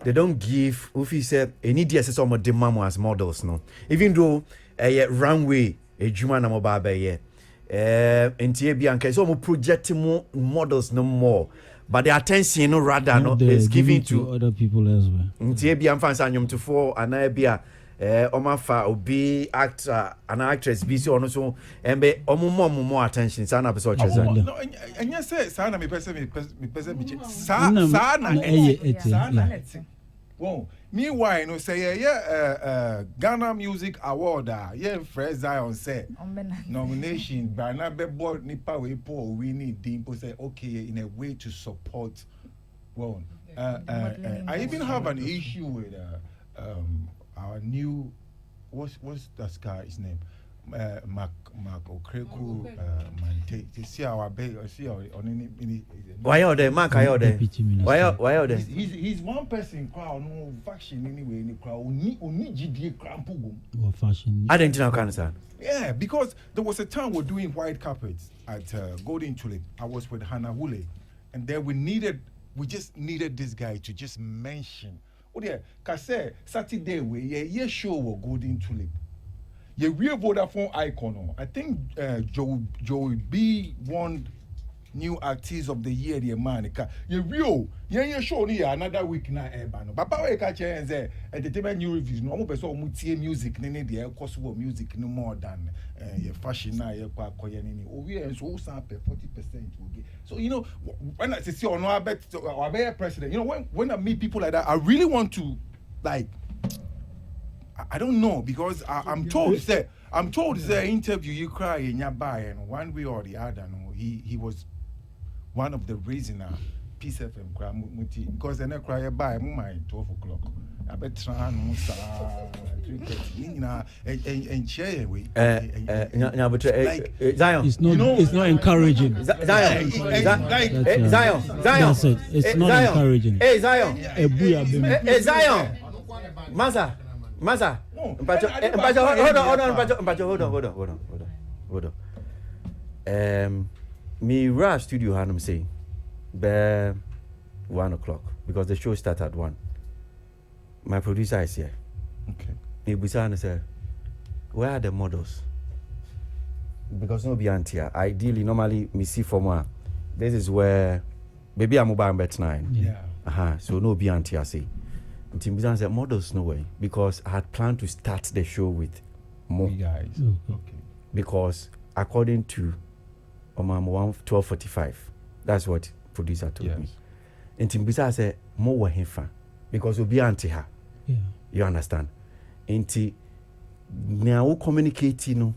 [SPEAKER 2] they don't give, if you say, any DSS or demand as models, no. Even though a runway, a Juma na mobile, yeah. And TB so projecting more models no more. But the attention, no, rather, no, is given to
[SPEAKER 5] other people as well.
[SPEAKER 2] TB and fans to four and I be Omafa obi actor an actress be so so and be more attention sana episode cheza
[SPEAKER 7] no and you say sana me person sana whoa meanwhile no say Ghana Music Award Fred Zion say nomination by na be board nipa we po we need dimpo say okay in a way to support I even have an issue with our new what's that guy's name? Mark Okreku Mante. You see our
[SPEAKER 2] why are they Mark why are they
[SPEAKER 7] he's one person crowd no faction anyway in the crowd only GDA crampo
[SPEAKER 5] fashion
[SPEAKER 2] I didn't know understand.
[SPEAKER 7] Yeah, because there was a time we're doing white carpets at Golden Tulip. I was with Hannah Wule and then we just needed this guy to just mention. Oh yeah, Kase Saturday we show we Golden Tulip. Ye real Vodafone icon. I think Joey B won new artist of the year the man you real you show ni another week na no papa we catch and say entertainment new reviews no mo person mo tie music ni the cost of music no more than your fashion na your kwakoye ni we so sample 40% will get. So you know when I see on I bet president, you know when I meet people like that I really want to like I don't know because I'm told say interview you cry in your buy and one way or the other no he was one of the reason Peace FM cry because then I cry by my 12 o'clock. I bet try no and share we
[SPEAKER 2] Zion.
[SPEAKER 5] It's not encouraging.
[SPEAKER 2] Zion. Zion.
[SPEAKER 5] That's it. It's not encouraging.
[SPEAKER 2] Hey Zion.
[SPEAKER 5] Hey
[SPEAKER 2] Zion. Masa. Hold on. Me rush studio Hanum say by 1 o'clock because the show starts at 1. My producer is here.
[SPEAKER 7] okay.
[SPEAKER 2] He and said, where are the models? Because no be here. Ideally, normally me see for more. This is where maybe I'm about bet 9.
[SPEAKER 7] Yeah.
[SPEAKER 2] So no be here say. And Tim Bizan said, models no way because I had planned to start the show with more.
[SPEAKER 7] You guys. Okay.
[SPEAKER 2] Because according to 12:45, that's what producer told me. And Tim Bizan said, more were him fan because we'll be anti her.
[SPEAKER 5] Yeah.
[SPEAKER 2] You understand? Inti now communicating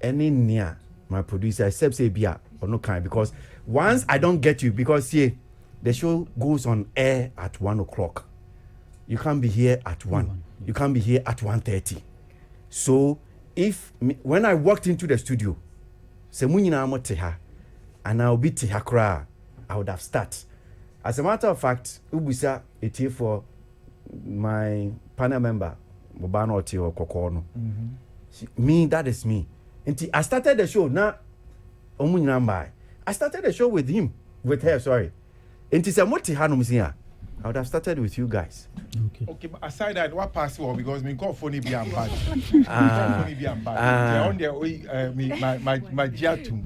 [SPEAKER 2] any near my producer except say bia or no kind because once I don't get you because the show goes on air at 1 o'clock. You can't be here at 1. You can't be here at 1:30. So when I walked into the studio, say munyina mo te ha and I'll be te ha kra, I would have started. As a matter of fact, ubusa eti for my panel member Bobano Oti or Kokono. Me, that is me. And I started the show now. I started the show with her, sorry. And it's a multi hanum. I would have started with you guys.
[SPEAKER 7] Okay, but aside that, what password? Because me call phone be and bad. Phone be and bad. On their way, my jiatum.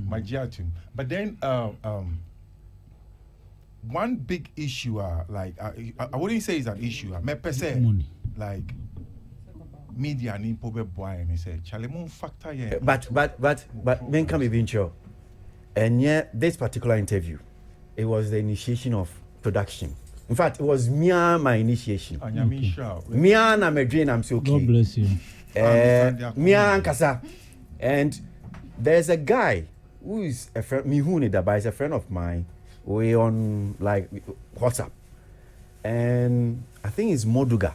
[SPEAKER 7] My jiatum. But then, one big issue, like I wouldn't say it's an issue. Me per se, like media need probably boy and he said, "Chalemon factor yeah."
[SPEAKER 2] But men can be venture. And yet, this particular interview, it was the initiation of production. In fact, it was my initiation. Me and I'm a dream. I'm so okay.
[SPEAKER 5] God bless you.
[SPEAKER 2] Me and Kasa, and there's a guy who is a friend. Me who need that, but is a friend of mine. We on like WhatsApp, and I think it's Moduga.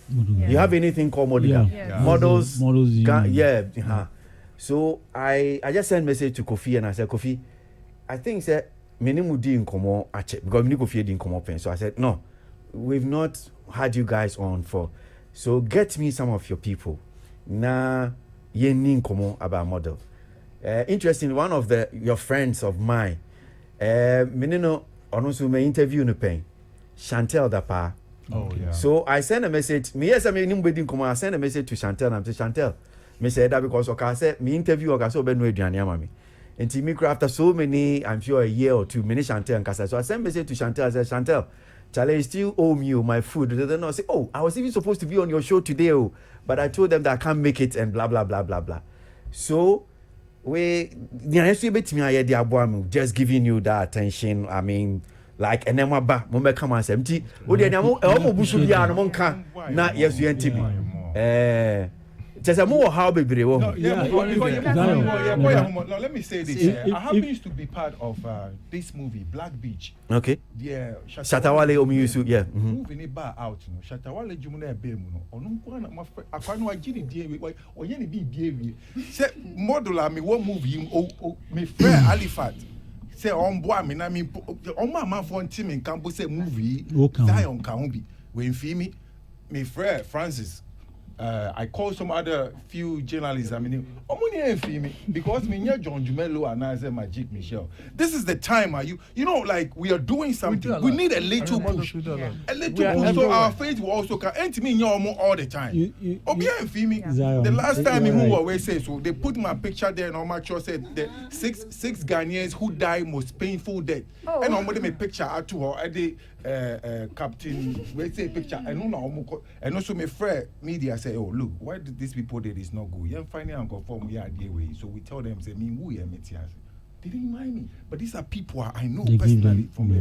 [SPEAKER 5] Yeah.
[SPEAKER 2] You have anything called Moduga?
[SPEAKER 4] Yeah.
[SPEAKER 2] Models.
[SPEAKER 5] Yeah.
[SPEAKER 2] So I just sent message to Kofi and I said, Kofi, I think that minimum in Komo ache because me Kofi in Komo pen. So I said, no, we've not had you guys on for. So get me some of your people. Na ye nin Komo about model. Interesting. One of your friends of mine. Menino onusu me interview no pen Chantel Dapa.
[SPEAKER 7] Oh yeah.
[SPEAKER 2] So I send a message. Me yes I mean nobody come. I send a message to Chantel and I'm say Chantel. Me say that because okay say me interview okay so be no aduane ama me. Enti me after so many I'm sure a year or two many Chantel and Kasa. So I send message to Chantel. I said Chantel, Charlie still owe me my food. They don't say I was even supposed to be on your show today but I told them that I can't make it and blah blah blah blah blah. So just giving you that attention. I mean, like and then what come and say, not yes, you NTB. Just a more how baby.
[SPEAKER 7] Let me say this. I happen to be part of this movie, Black Beach.
[SPEAKER 2] Okay.
[SPEAKER 7] Yeah.
[SPEAKER 2] Shatawale Omiusu, yeah.
[SPEAKER 7] Moving it back out, Shatawale Jumune Bemuno. Or any be say modular me one movie me friend Alifat. Say on boy me na me on my man for team in campus say movie Zion Kaumbi. When me friend Francis I called some other few journalists. I mean, because me John Jumelo and I said Magic Michelle. This is the time, you know, like we are doing something. We need a little push, a little push, so our faith will also come. And to me, all the time. The last time we moved away, so they put my picture there, and all my church said the six Ghanaians who died most painful death. And I'm putting a picture out to her at the captain. We say picture, and also my friend media say, oh look, why did these people did is not good? You finally unconform we are the way, so we tell them say me who am They didn't mind me, but these are people I know personally from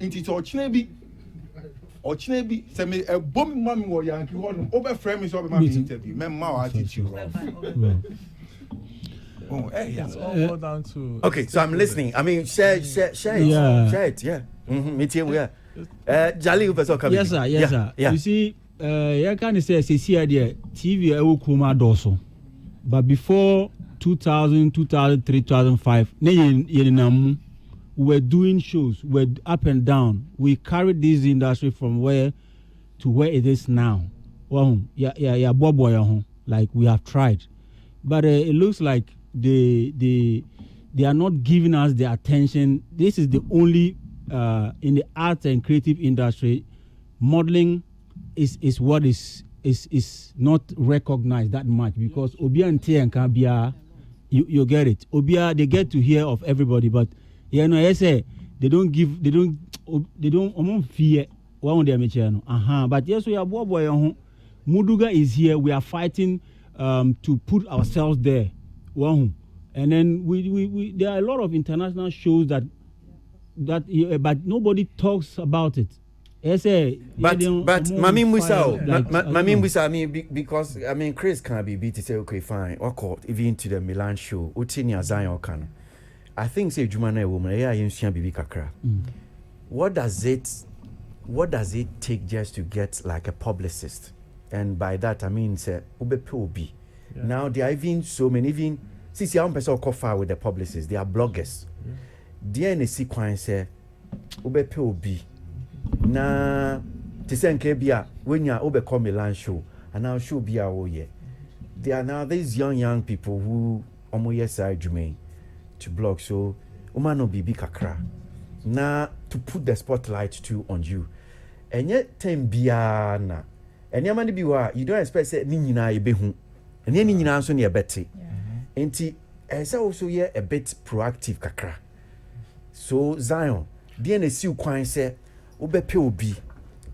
[SPEAKER 7] into or Chinebi, say me a bomb mommy or Yankee one over frame is over my interview. My attitude. Oh, hey,
[SPEAKER 3] it's all go down to.
[SPEAKER 2] Okay, so I'm listening. I mean, share it. Share it. Yeah. Me too. Yeah. Jolly, you person coming.
[SPEAKER 5] Yes, sir. You see, you can say there TV kuma doso, but before 2000, 2003, 2005, we were doing shows, we're up and down. We carried this industry from where to where it is now. Well, like we have tried, but it looks like they are not giving us the attention. This is the only in the arts and creative industry, modeling is what is not recognized that much because Obia and Tia and Kabia, you get it. Obia, they get to hear of everybody, but you know, I say they don't fear one of them. But yes, we are boy. Muduga is here. We are fighting to put ourselves there. And then we there are a lot of international shows that but nobody talks about it.
[SPEAKER 2] But Mami Musa, I mean, because I mean, Chris can be beat to say, okay, fine, or called even to the Milan show, Utinia Zion can. I think say Jumana woman, yeah, you see Bibi Kakra. What does it take just to get like a publicist? And by that I mean say Ube. Now there are even so many even since you person call far with the publicists, they are bloggers. DNA sequence say Ube na to say nkebia when you Ube come Milan show and now show be our year. There are now these young people who side Jumain to blog, so umano bibi kakra na to put the spotlight too on you, and yet tembiana and yamani biwa you don't expect say ni nyina ebehu and ni nyina so ne ebete enti esa also here a bit proactive kakra. So Zion DNA si kwan say obepe obi.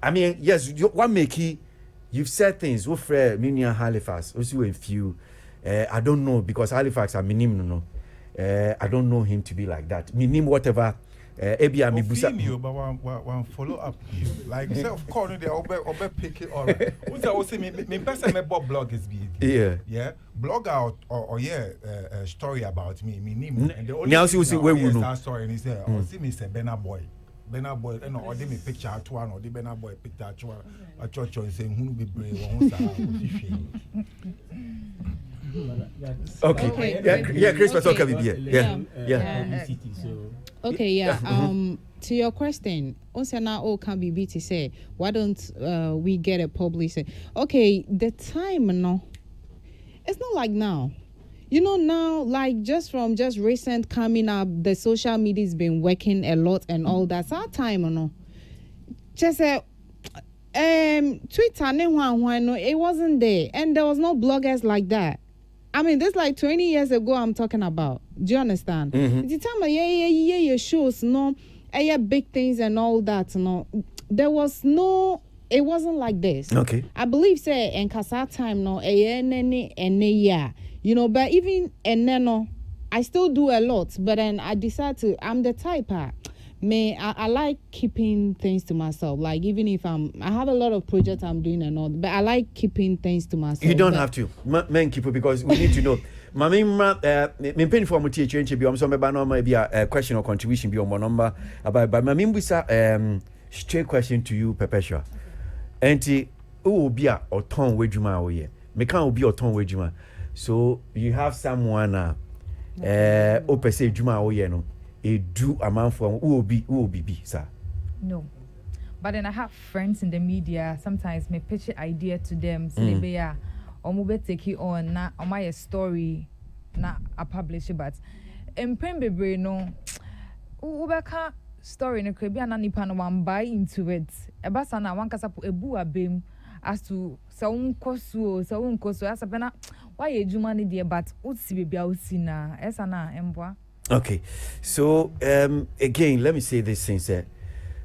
[SPEAKER 2] I mean, yes, what make you've said things with Minia Halifax also a few I don't know because Halifax are minim no. I don't know him to be like that. Minim whatever. Ebia mi busa.
[SPEAKER 7] But one follow up. Like say of course they obe pick it all right. Who's also me person me blog is be. Yeah. Blog out or story about me. Minim. And the only that story and he say see me say Bena boy, and or they me picture at one or the Bena boy picture at one. A church and saying who be brave or
[SPEAKER 2] Okay. Yeah, Chris was talking here.
[SPEAKER 6] Okay, yeah. To your question, Osana can be to say, why don't we get a publicist? Okay, the time no, it's not like now. You know now, like just recent coming up, the social media's been working a lot and all that. So our time no, just Twitter, no, it wasn't there, and there was no bloggers like that. I mean, this like 20 years ago I'm talking about. Do you understand? The time yeah shows no big things and all that, no. There was no, it wasn't like this.
[SPEAKER 2] Okay.
[SPEAKER 6] I believe say in Kasa time no you know, but even no, I still do a lot, but then I decide to I'm the type I like keeping things to myself. Like even if I have a lot of projects I'm doing and all, but I like keeping things to myself.
[SPEAKER 2] You don't have to, men keep it because we need to know. Mami me pay for much change be so me ba no maybe a question or contribution be on my number about mami mbisa straight question to you Perpetua. Enti o obi a oton wadwuma wo ye. Me kan obi oton wadwuma. So you have someone o pese dwuma wo ye no. Do a man from who will be sir?
[SPEAKER 4] No. But then I have friends in the media. Sometimes me pitch an idea to them. So they be or take it on na on my story na I publish it. But in Pembe no ubeka story no could be an nipa no one buy into it. Ebasa na one kasa ebu abem as to sa unkoso as a pena why you juma ni dear but utsi baby utsi na esa na embwa.
[SPEAKER 2] Okay, so again, let me say this thing, sir.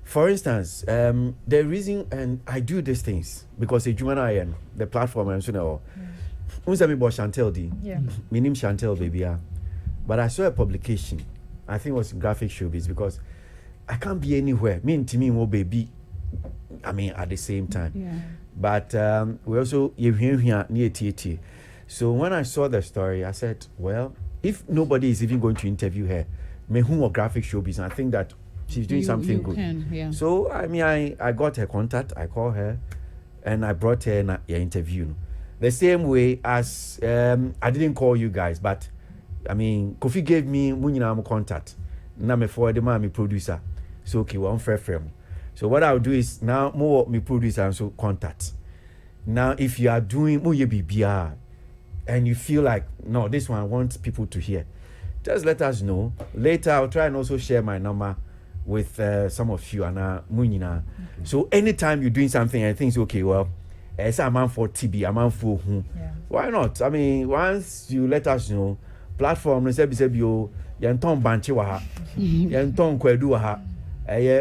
[SPEAKER 2] For instance, the reason, and I do these things because the platform I'm saying, me about Chantel D.
[SPEAKER 4] Yeah.
[SPEAKER 2] My name Chantel baby, but I saw a publication. I think it was Graphic Showbiz because I can't be anywhere. Me and Timmy will baby. I mean, at the same time.
[SPEAKER 6] Yeah.
[SPEAKER 2] But we also here near TT. So when I saw the story, I said, well, if nobody is even going to interview her, me who or Graphic Showbiz, I think that she's doing something good.
[SPEAKER 6] Yeah.
[SPEAKER 2] So I mean, I got her contact. I called her, and I brought her in an interview. The same way as I didn't call you guys, but I mean, Kofi gave me Munyina contact. Now me forward my producer. So okay, well, I'm fair frame. So what I'll do is now more me producer and so contact. Now if you are doing more BBR and you feel like no, this one I want people to hear, just let us know. Later I'll try and also share my number with some of you and Munyina. So anytime you're doing something and things okay, well, as a man for TB, a man for whom, why not? I mean, once you let us know, platform no sebi you yanton banche wa ha, yanton kwadu wa ha.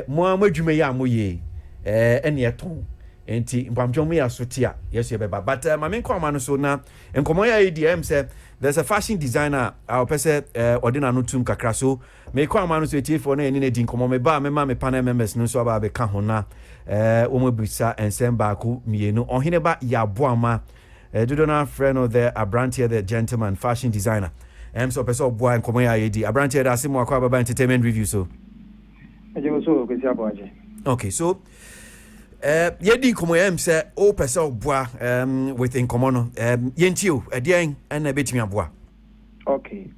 [SPEAKER 2] Mo amadwuma ya moye ene eton enti mpamtwo mo ya sotia yes yebeba but my main comment no so na enkomo ya EDM say there's a fashion designer our person ordina no tum kakra so me comment no so etie for na eni na di enkomo me ba me ma me panel members no so aba be ka ho na o mo bisa ensem ba ko mienu ohene ba ya boama dodona friend of the Abrantia the gentleman fashion designer so person oboa enkomo ya edi Abrantia da simo akwa baba entertainment review so okay, so yedi komo yam say o pese oboa with inkomo no yentio edian and na betimi aboa.
[SPEAKER 8] Okay.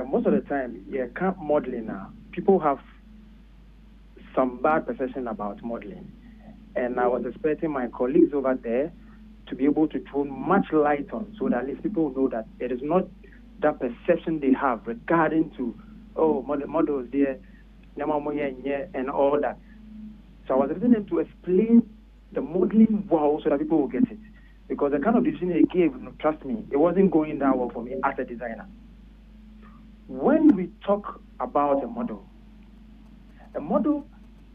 [SPEAKER 8] Most of the time, camp modeling now, people have some bad perception about modeling. And I was expecting my colleagues over there to be able to throw much light on so that at least people know that it is not that perception they have regarding to models there and all that. So I was asking them to explain the modeling well so that people will get it. Because the kind of decision they gave, trust me, it wasn't going that well for me as a designer. When we talk about a model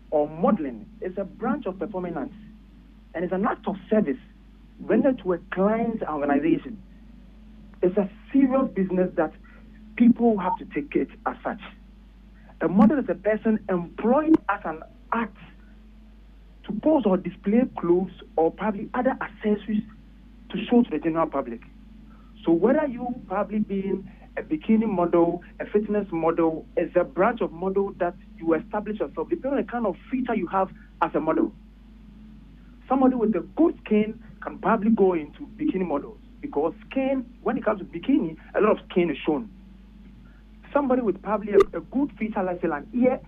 [SPEAKER 8] or modeling is a branch of performing arts and it's an act of service rendered to a client organization. It's a serious business that people have to take it as such. A model is a person employed as an act to pose or display clothes or probably other accessories to show to the general public. So whether you probably being a bikini model, a fitness model, is a branch of model that you establish yourself, depending on the kind of feature you have as a model. Somebody with a good skin can probably go into bikini models because skin, when it comes to bikini, a lot of skin is shown. Somebody with probably a good feature, like say an ear,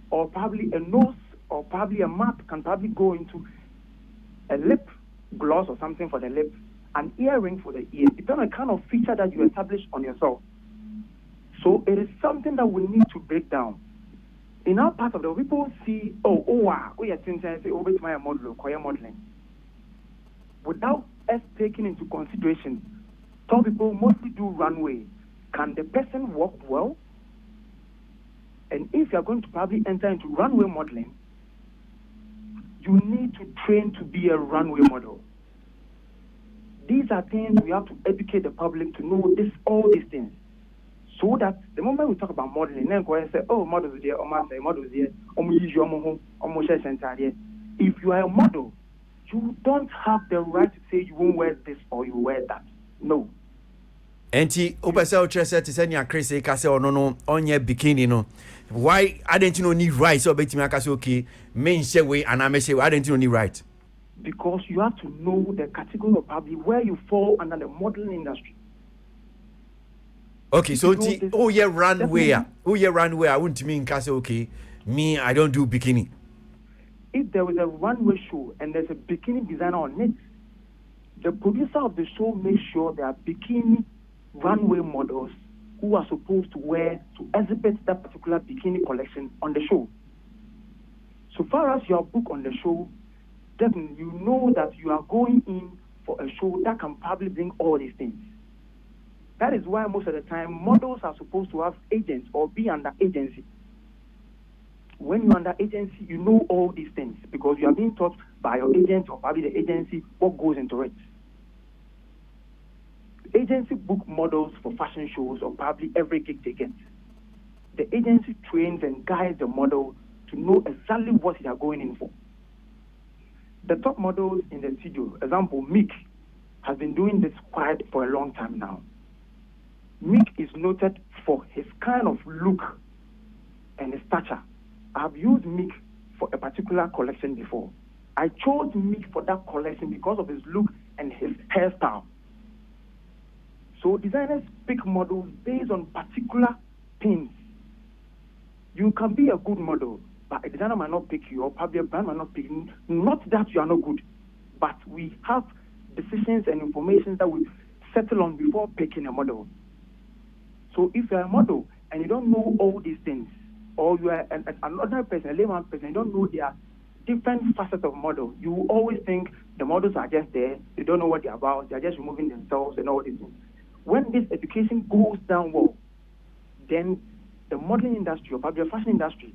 [SPEAKER 8] or probably a nose, or probably a mouth, can probably go into a lip gloss or something for the lip, an earring for the ear, depending on the kind of feature that you establish on yourself. So it is something that we need to break down. In our part of the people see, wow, we are saying, it's my model, choir modeling. Without us taking into consideration, some people mostly do runway. Can the person walk well? And if you are going to probably enter into runway modeling, you need to train to be a runway model. These are things we have to educate the public to know all these things. So that the moment we talk about modeling, then go and say, models here, models here, if you are a model, you don't have the right to say you won't wear this or you wear that. No.
[SPEAKER 2] Enti opesa o trese te senya Chris e kase ono no onye bikini no why I didn't know need right so betimi akase okay men she we and me she I didn't know need right
[SPEAKER 8] because you have to know the category of public where you fall under the modeling industry.
[SPEAKER 2] Okay, so runway I wouldn't mean kase okay me I don't do bikini.
[SPEAKER 8] if there is a runway show and there's a bikini designer on it, the producer of the show makes sure there are bikini runway models who are supposed to exhibit that particular bikini collection on the show. So far as you are booked on the show, then you know that you are going in for a show that can probably bring all these things. That is why most of the time models are supposed to have agents or be under agency. When you're under agency, you know all these things because you are being taught by your agent or probably the agency what goes into it. Agency book models for fashion shows or probably every gig they get. The agency trains and guides the model to know exactly what they are going in for. The top models in the studio, example, Mick, has been doing this quite for a long time now. Mick is noted for his kind of look and his stature. I've used Mick for a particular collection before. I chose Mick for that collection because of his look and his hairstyle. So designers pick models based on particular things. You can be a good model, but a designer might not pick you, or probably a brand might not pick you. Not that you are not good, but we have decisions and information that we settle on before picking a model. So if you're a model and you don't know all these things, or you are another person, a layman person, you don't know their different facets of model, you will always think the models are just there, they don't know what they're about, they're just removing themselves and all these things. When this education goes down well, then the modeling industry or probably the fashion industry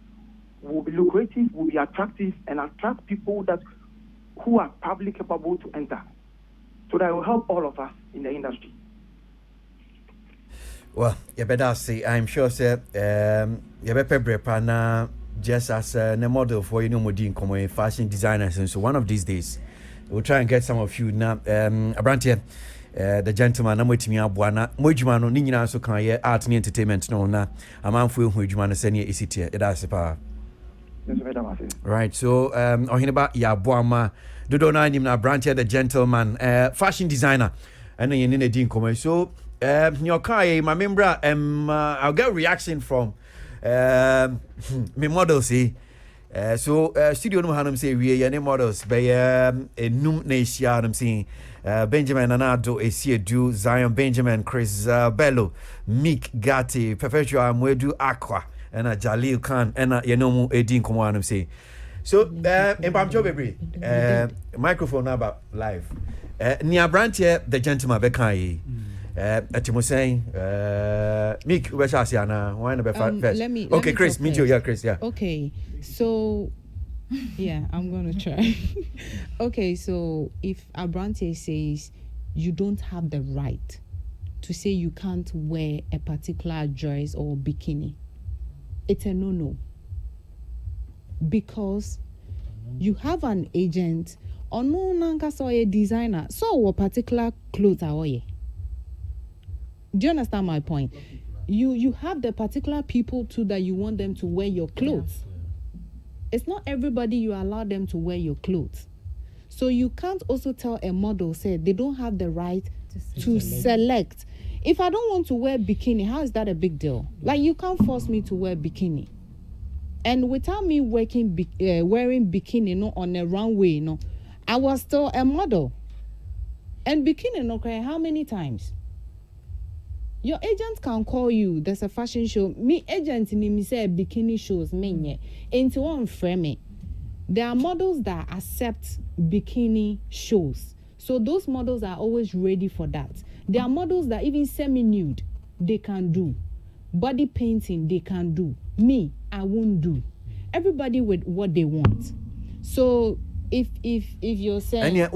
[SPEAKER 8] will be lucrative, will be attractive, and attract people who are probably capable to enter. So that will help all of us in the industry.
[SPEAKER 2] Well, you better say, I'm sure, sir, you better prepare just as a model for you fashion designers. And so one of these days, we'll try and get some of you now. Abrantia, the gentleman, I'm waiting me up one. Mojumano, Nina, so can you art and entertainment? No, na. A man for whom you want to send you a city. That's a power. Right, so, or about Yabuama, Dodona, Nimna Brantia, the gentleman, fashion designer, and then you need a dean come. So, your car, my member, I'll get a reaction from me models. So, studio no hanum say we any models by a num nation. I'm saying Benjamin Anado, Edu, Zion Benjamin, Chris Bello, Mick Gatti, Perpetua, Mwedu Aqua, and a Jalil Khan, and a Yenomu Edin Command. I'm saying. So, in Pamcho Baby, microphone about live. Nia Branche, the gentleman Bekai. Saying, Mick, why not first?
[SPEAKER 6] Let me
[SPEAKER 2] Chris, meet you, yeah, Chris, yeah.
[SPEAKER 6] Okay, so, yeah, I'm going to try. Okay, so if Abrante says you don't have the right to say you can't wear a particular dress or bikini, it's a no-no. Because you have an agent or no nanka so a designer, so what particular clothes are you? Do you understand my point? You have the particular people too that you want them to wear your clothes. Yeah. It's not everybody you allow them to wear your clothes. So you can't also tell a model, say, they don't have the right to select. If I don't want to wear bikini, how is that a big deal? Like, you can't force me to wear bikini. And without me wearing bikini on a runway, I was still a model. And bikini, okay, how many times? Your agent can call you. There's a fashion show. Me agent ni me say bikini shows me. Into one frame. There are models that accept bikini shows. So those models are always ready for that. There are models that even semi-nude they can do. Body painting they can do. Me, I won't do. Everybody with what they want. So if you're saying,
[SPEAKER 2] and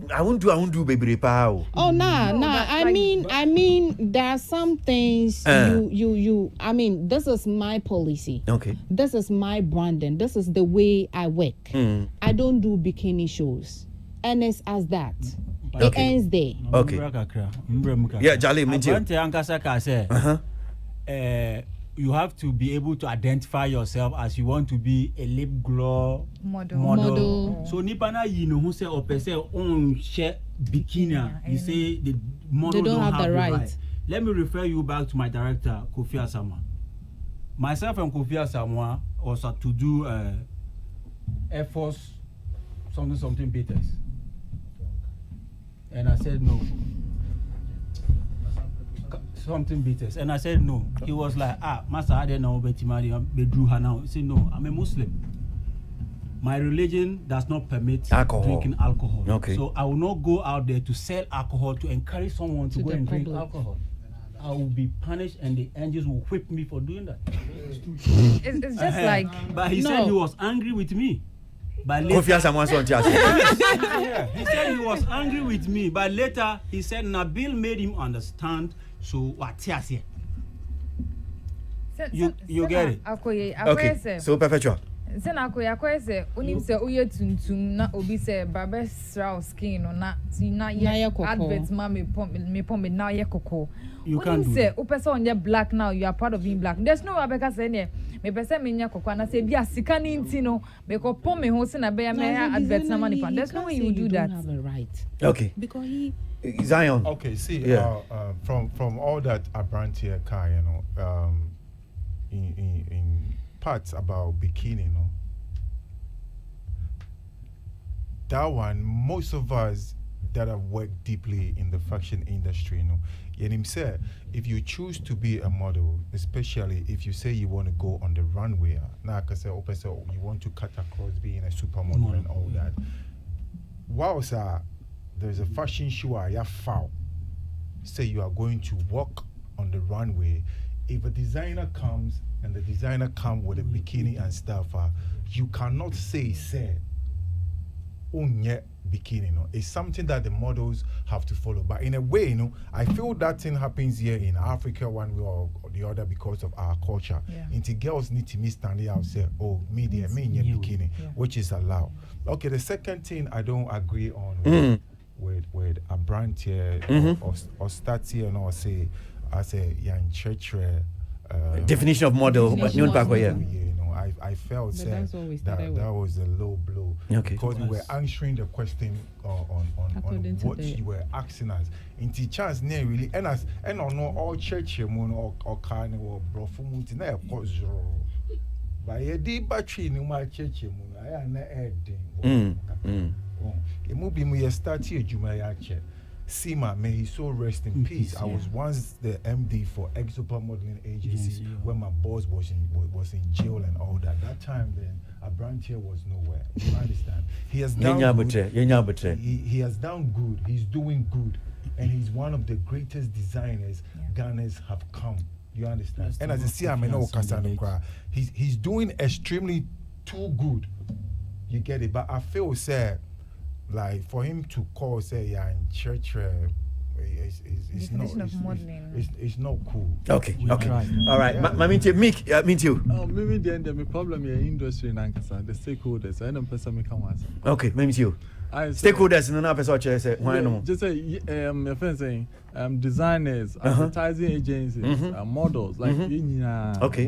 [SPEAKER 2] I won't do baby power.
[SPEAKER 6] Oh nah. I mean there are some things you I mean, this is my policy.
[SPEAKER 2] Okay.
[SPEAKER 6] This is my branding. This is the way I work. I don't do bikini shows. And it's as that. Okay. It ends there.
[SPEAKER 2] Okay. Yeah, Jali, me too.
[SPEAKER 5] You have to be able to identify yourself as you want to be a lip gloss model. So nipana who say or say on share bikini. You say the model don't have the right. Let me refer you back to my director Kofi Asamoah. Myself and Kofi Asamoah was to do Air Force something Peters. And I said no. Something Peters. And I said no. He was like, Master, I didn't know about bedrew her now. He said, no, I'm a Muslim. My religion does not permit drinking alcohol.
[SPEAKER 2] Okay.
[SPEAKER 5] So I will not go out there to sell alcohol to encourage someone to go and drink alcohol. I will be punished and the angels will whip me for doing that.
[SPEAKER 4] It's just like...
[SPEAKER 5] But he said he was angry with me. But later,
[SPEAKER 2] he said
[SPEAKER 5] he was angry with me. But later he said Nabil made him understand. So what's here? You get it?
[SPEAKER 2] Okay. So perpetual.
[SPEAKER 4] Say na akoya say onim say oye tuntum na obi say barber straw skin no na advert ma me pom na ye koko.
[SPEAKER 5] You can't do
[SPEAKER 4] say
[SPEAKER 5] that.
[SPEAKER 4] O person on black now, you are proud of being black. There's no abeka say ne me person me nya koko na say bia sika ni nti no me ko pom me ho say na be ya me advert na money pan. There's no way you do that.
[SPEAKER 6] Don't have a right.
[SPEAKER 2] Okay.
[SPEAKER 6] Because he
[SPEAKER 2] Zion.
[SPEAKER 7] Okay, see, from all that Abrantier car, you know, in parts about bikini, you know, that one, most of us that have worked deeply in the fashion industry, you know, Yenim said, if you choose to be a model, especially if you say you want to go on the runway, now I say, you want to cut across being a supermodel and all that. Wow, sir. There's a fashion show you foul. Say you are going to walk on the runway. If a designer comes and the designer comes with a bikini and stuff, you cannot say bikini. No, it's something that the models have to follow. But in a way, you know, I feel that thing happens here in Africa one way or the other because of our culture. Until girls need to stand out say, oh, me bikini, which is allowed. Okay, the second thing I don't agree on with a brand here or start here and or say as a young church
[SPEAKER 2] definition of model,
[SPEAKER 7] you know, I felt that was a low blow because we were answering the question on what you were asking us. In teachers near really and on all church or carnival or brofumunti na zero. By a deep battery in my church, I am not adding. It may be me start here, Jumayache. Sima, may he so rest in peace. I was once the MD for Exopa Modeling Agency when my boss was in jail and all that. That time then, a branch here was nowhere. You understand? He has done good. He has done good. He's doing good. And he's one of the greatest designers Ghanaians have come. You understand? And as I see, I'm he's doing extremely too good. You get it? But I feel sad. Like for him to call say in church it's not cool.
[SPEAKER 2] Okay. All right. Meet you.
[SPEAKER 3] Maybe the problem here industry in Ankasa, the stakeholders, I don't person me come once.
[SPEAKER 2] Okay, meet you. Stakeholders no person say why no.
[SPEAKER 3] Just say my friend saying designers, advertising agencies, models like
[SPEAKER 2] okay.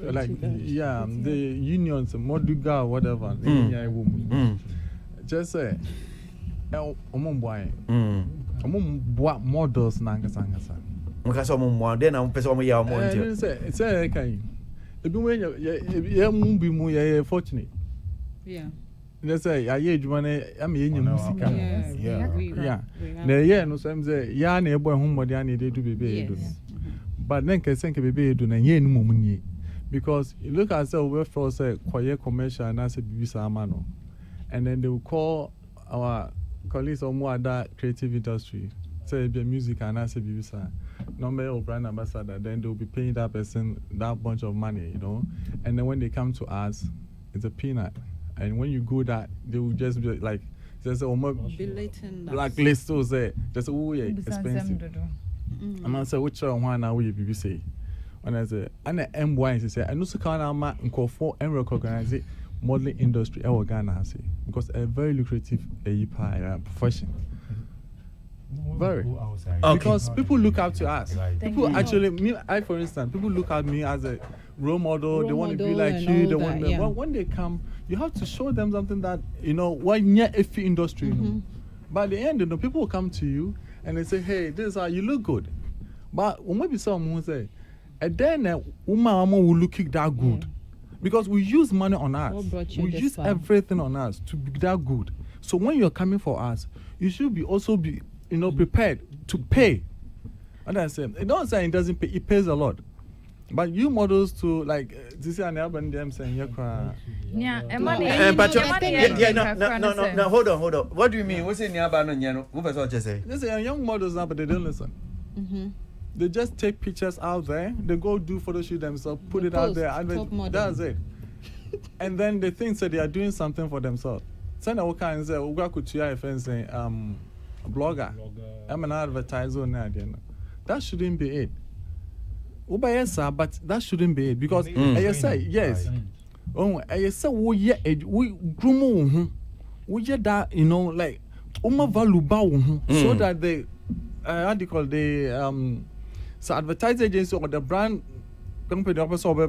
[SPEAKER 3] Like the unions, Moduga, whatever. Just say, models Nankasangasa.
[SPEAKER 2] Then I'm person ya
[SPEAKER 3] say okay. If you when fortunate.
[SPEAKER 6] Yeah.
[SPEAKER 3] Let's say I I'm in music. Yeah. No some say ya na ebo home body and they do baby. But then can say baby do na ye no mumunye. Because you look at we for say quiet commercial and I say Bibi and then they will call our colleagues or more other creative industry, say the music and I say Bibi number of brand ambassador, then they will be paying that person that bunch of money, you know. And then when they come to us, it's a peanut. And when you go that, they will just be like just blacklist so say just expensive. And I say which one now we Bibi say. And I say, and the M1 say, I know so can I for and recognize it modeling industry our Ghana say because a very lucrative profession. Very. Because people look up to us. People actually for instance, people look at me as a role model, they want to be like you, they want when they come, you have to show them something that why near a industry, But at the end, people will come to you and they say, hey, this is how you look good. But when maybe someone will say, and then woman will look that good. Because we use money on us.
[SPEAKER 6] What brought you
[SPEAKER 3] We
[SPEAKER 6] this
[SPEAKER 3] use
[SPEAKER 6] far?
[SPEAKER 3] everything on us to be that good. So when you're coming for us, you should be also be, prepared to pay. And I say, don't say it doesn't pay. It pays a lot. But you models to like this is an urban them saying you cry.
[SPEAKER 4] Yeah, and
[SPEAKER 6] No,
[SPEAKER 4] money.
[SPEAKER 6] and
[SPEAKER 2] But
[SPEAKER 6] you know, I think
[SPEAKER 2] no, hold on. What do you mean? What's in the urban? Who was what you say?
[SPEAKER 3] They say young models now, but they don't listen.
[SPEAKER 6] Mm-hmm.
[SPEAKER 3] They just take pictures out there. They go do photo shoot themselves, put
[SPEAKER 6] The
[SPEAKER 3] it out
[SPEAKER 6] post,
[SPEAKER 3] there,
[SPEAKER 6] top
[SPEAKER 3] and
[SPEAKER 6] model.
[SPEAKER 3] that's it. And then they think that they are doing something for themselves. Send a kind say, "Uga kutuya ifen say blogger. I'm an advertiser now." That shouldn't be it. Uba yes, sir, but that shouldn't be it because I say yes. Oh, I say we groom we that like value so that they how do you call the so advertising agency or the brand company officer or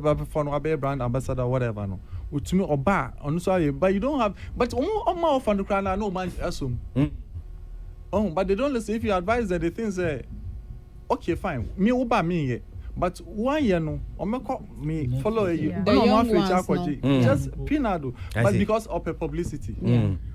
[SPEAKER 3] brand ambassador whatever no with me or bar on so but you don't have but more of the crowd no man assume but they don't listen if you advise that they think say okay fine me uba me but 1 year no me follow you
[SPEAKER 6] The young ones, no.
[SPEAKER 3] just pinado but because of a publicity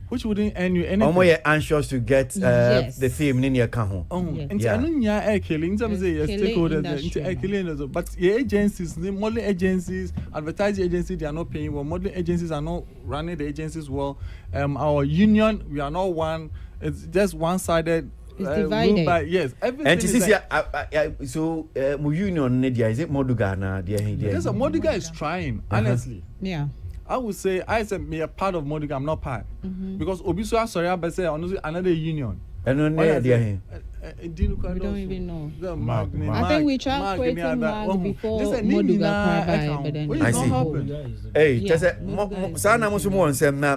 [SPEAKER 3] which wouldn't earn you anything.
[SPEAKER 2] You're anxious to get
[SPEAKER 6] Yes.
[SPEAKER 2] the fame in your account.
[SPEAKER 3] And
[SPEAKER 2] Yeah.
[SPEAKER 3] I know you are killing some say stakeholders
[SPEAKER 6] industry.
[SPEAKER 3] killing but your agencies, the modeling agencies, advertising agencies, they are not paying well. Modeling agencies are not running the agencies well. Our union, we are not one. It's just one-sided.
[SPEAKER 6] It's divided.
[SPEAKER 3] By, yes, everything.
[SPEAKER 2] And
[SPEAKER 3] is
[SPEAKER 2] this so my union media is it Moduga na
[SPEAKER 3] Yes, Modiga is trying. Honestly,
[SPEAKER 6] Yeah.
[SPEAKER 3] I would say I said me a part of Modiga. I'm not part because Obiso sorry, I say another union.
[SPEAKER 2] And on there
[SPEAKER 6] We don't even know.
[SPEAKER 3] Mark,
[SPEAKER 6] I think we tried creating Mark before Moduga Cry, but then
[SPEAKER 2] I see. Hey, just sana musu mo nsem na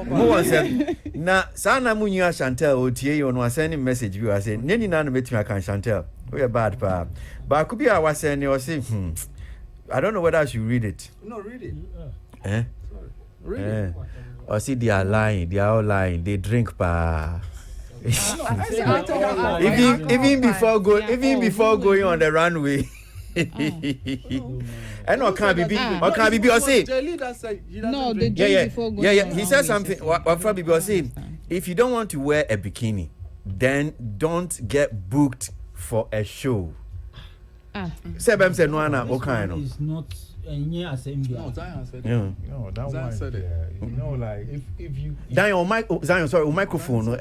[SPEAKER 2] mo nsem na sana mu nyu Chantel otie you no send message bi wa say neni na no betimi aka Chantel we are bad pa ba ku bi a wa send you say I don't know whether I should read it.
[SPEAKER 3] No, read it.
[SPEAKER 2] Read it. Or see they are lying, they are all lying, they drink pa. Even before going on the runway. And or can't be or say
[SPEAKER 6] no, the day before going
[SPEAKER 2] yeah.
[SPEAKER 6] on
[SPEAKER 2] He said
[SPEAKER 6] runway,
[SPEAKER 2] something. What from or say if you don't want to wear a bikini, then don't get booked for a show. Say no na okay no.
[SPEAKER 9] It's not assembly.
[SPEAKER 3] No, Zion said
[SPEAKER 7] No, that
[SPEAKER 3] Zion
[SPEAKER 7] one
[SPEAKER 3] said it.
[SPEAKER 7] You know, like if you
[SPEAKER 2] Zion, sorry, microphone.
[SPEAKER 7] on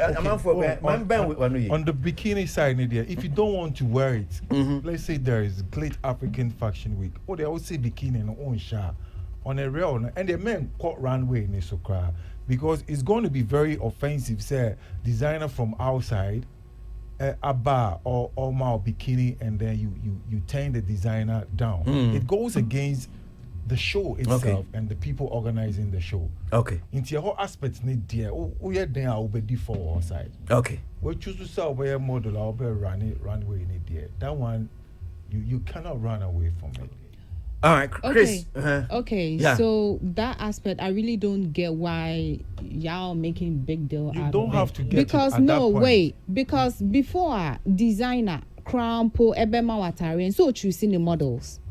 [SPEAKER 7] the bikini side, Nadia, if you don't want to wear it, let's say there is Great African Fashion Week, or they always say bikini in own shop on a real, and the men caught runway in Sokra because it's going to be very offensive. Say designer from outside. A bar or my bikini, and then you turn the designer down. It goes against the show itself and the people organizing the show.
[SPEAKER 2] Okay.
[SPEAKER 7] Into your whole aspects need dear. Yeah, then I will be default outside.
[SPEAKER 2] Okay.
[SPEAKER 7] We choose to sell by a model. I'll be runway need dear. That one, you cannot run away from it.
[SPEAKER 2] All right, Chris.
[SPEAKER 6] Okay,
[SPEAKER 2] Yeah.
[SPEAKER 6] so that aspect, I really don't get why y'all making big deal
[SPEAKER 7] You
[SPEAKER 6] out
[SPEAKER 7] don't
[SPEAKER 6] of
[SPEAKER 7] have
[SPEAKER 6] it.
[SPEAKER 7] to get
[SPEAKER 6] because
[SPEAKER 7] it at
[SPEAKER 6] no
[SPEAKER 7] that point.
[SPEAKER 6] wait, because before designer crampo ebema watari and so choosing the models,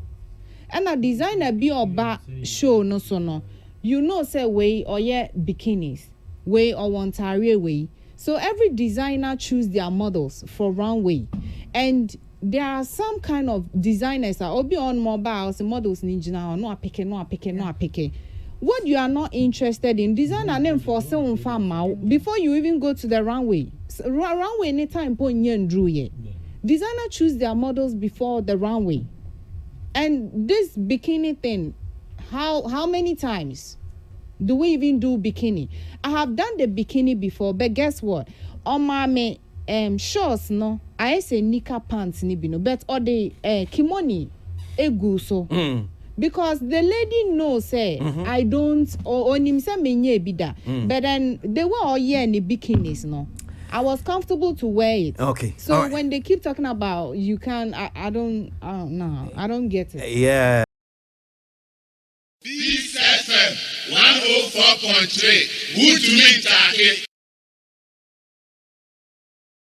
[SPEAKER 6] and a designer be oba show no so no, you know say way or yeah bikinis way or wantari way. So every designer choose their models for runway, and there are some kind of designers that will be on mobile models ninja or no pick. What you are not interested in, designer name for some farm before you even go to the runway. So, runway anytime point drew ye. Designer choose their models before the runway. And this bikini thing, how many times do we even do bikini? I have done the bikini before, but guess what? On my shorts no, I say nika pants ni bino, but or the kimono egu so. Because the lady knows say I don't or him say menye bida, but then they were all here in the bikinis no. I was comfortable to wear it.
[SPEAKER 2] Okay.
[SPEAKER 6] So when they keep talking about you can, I don't get it.
[SPEAKER 2] Yeah.
[SPEAKER 1] Peace FM 104.3. Who to me, Taki?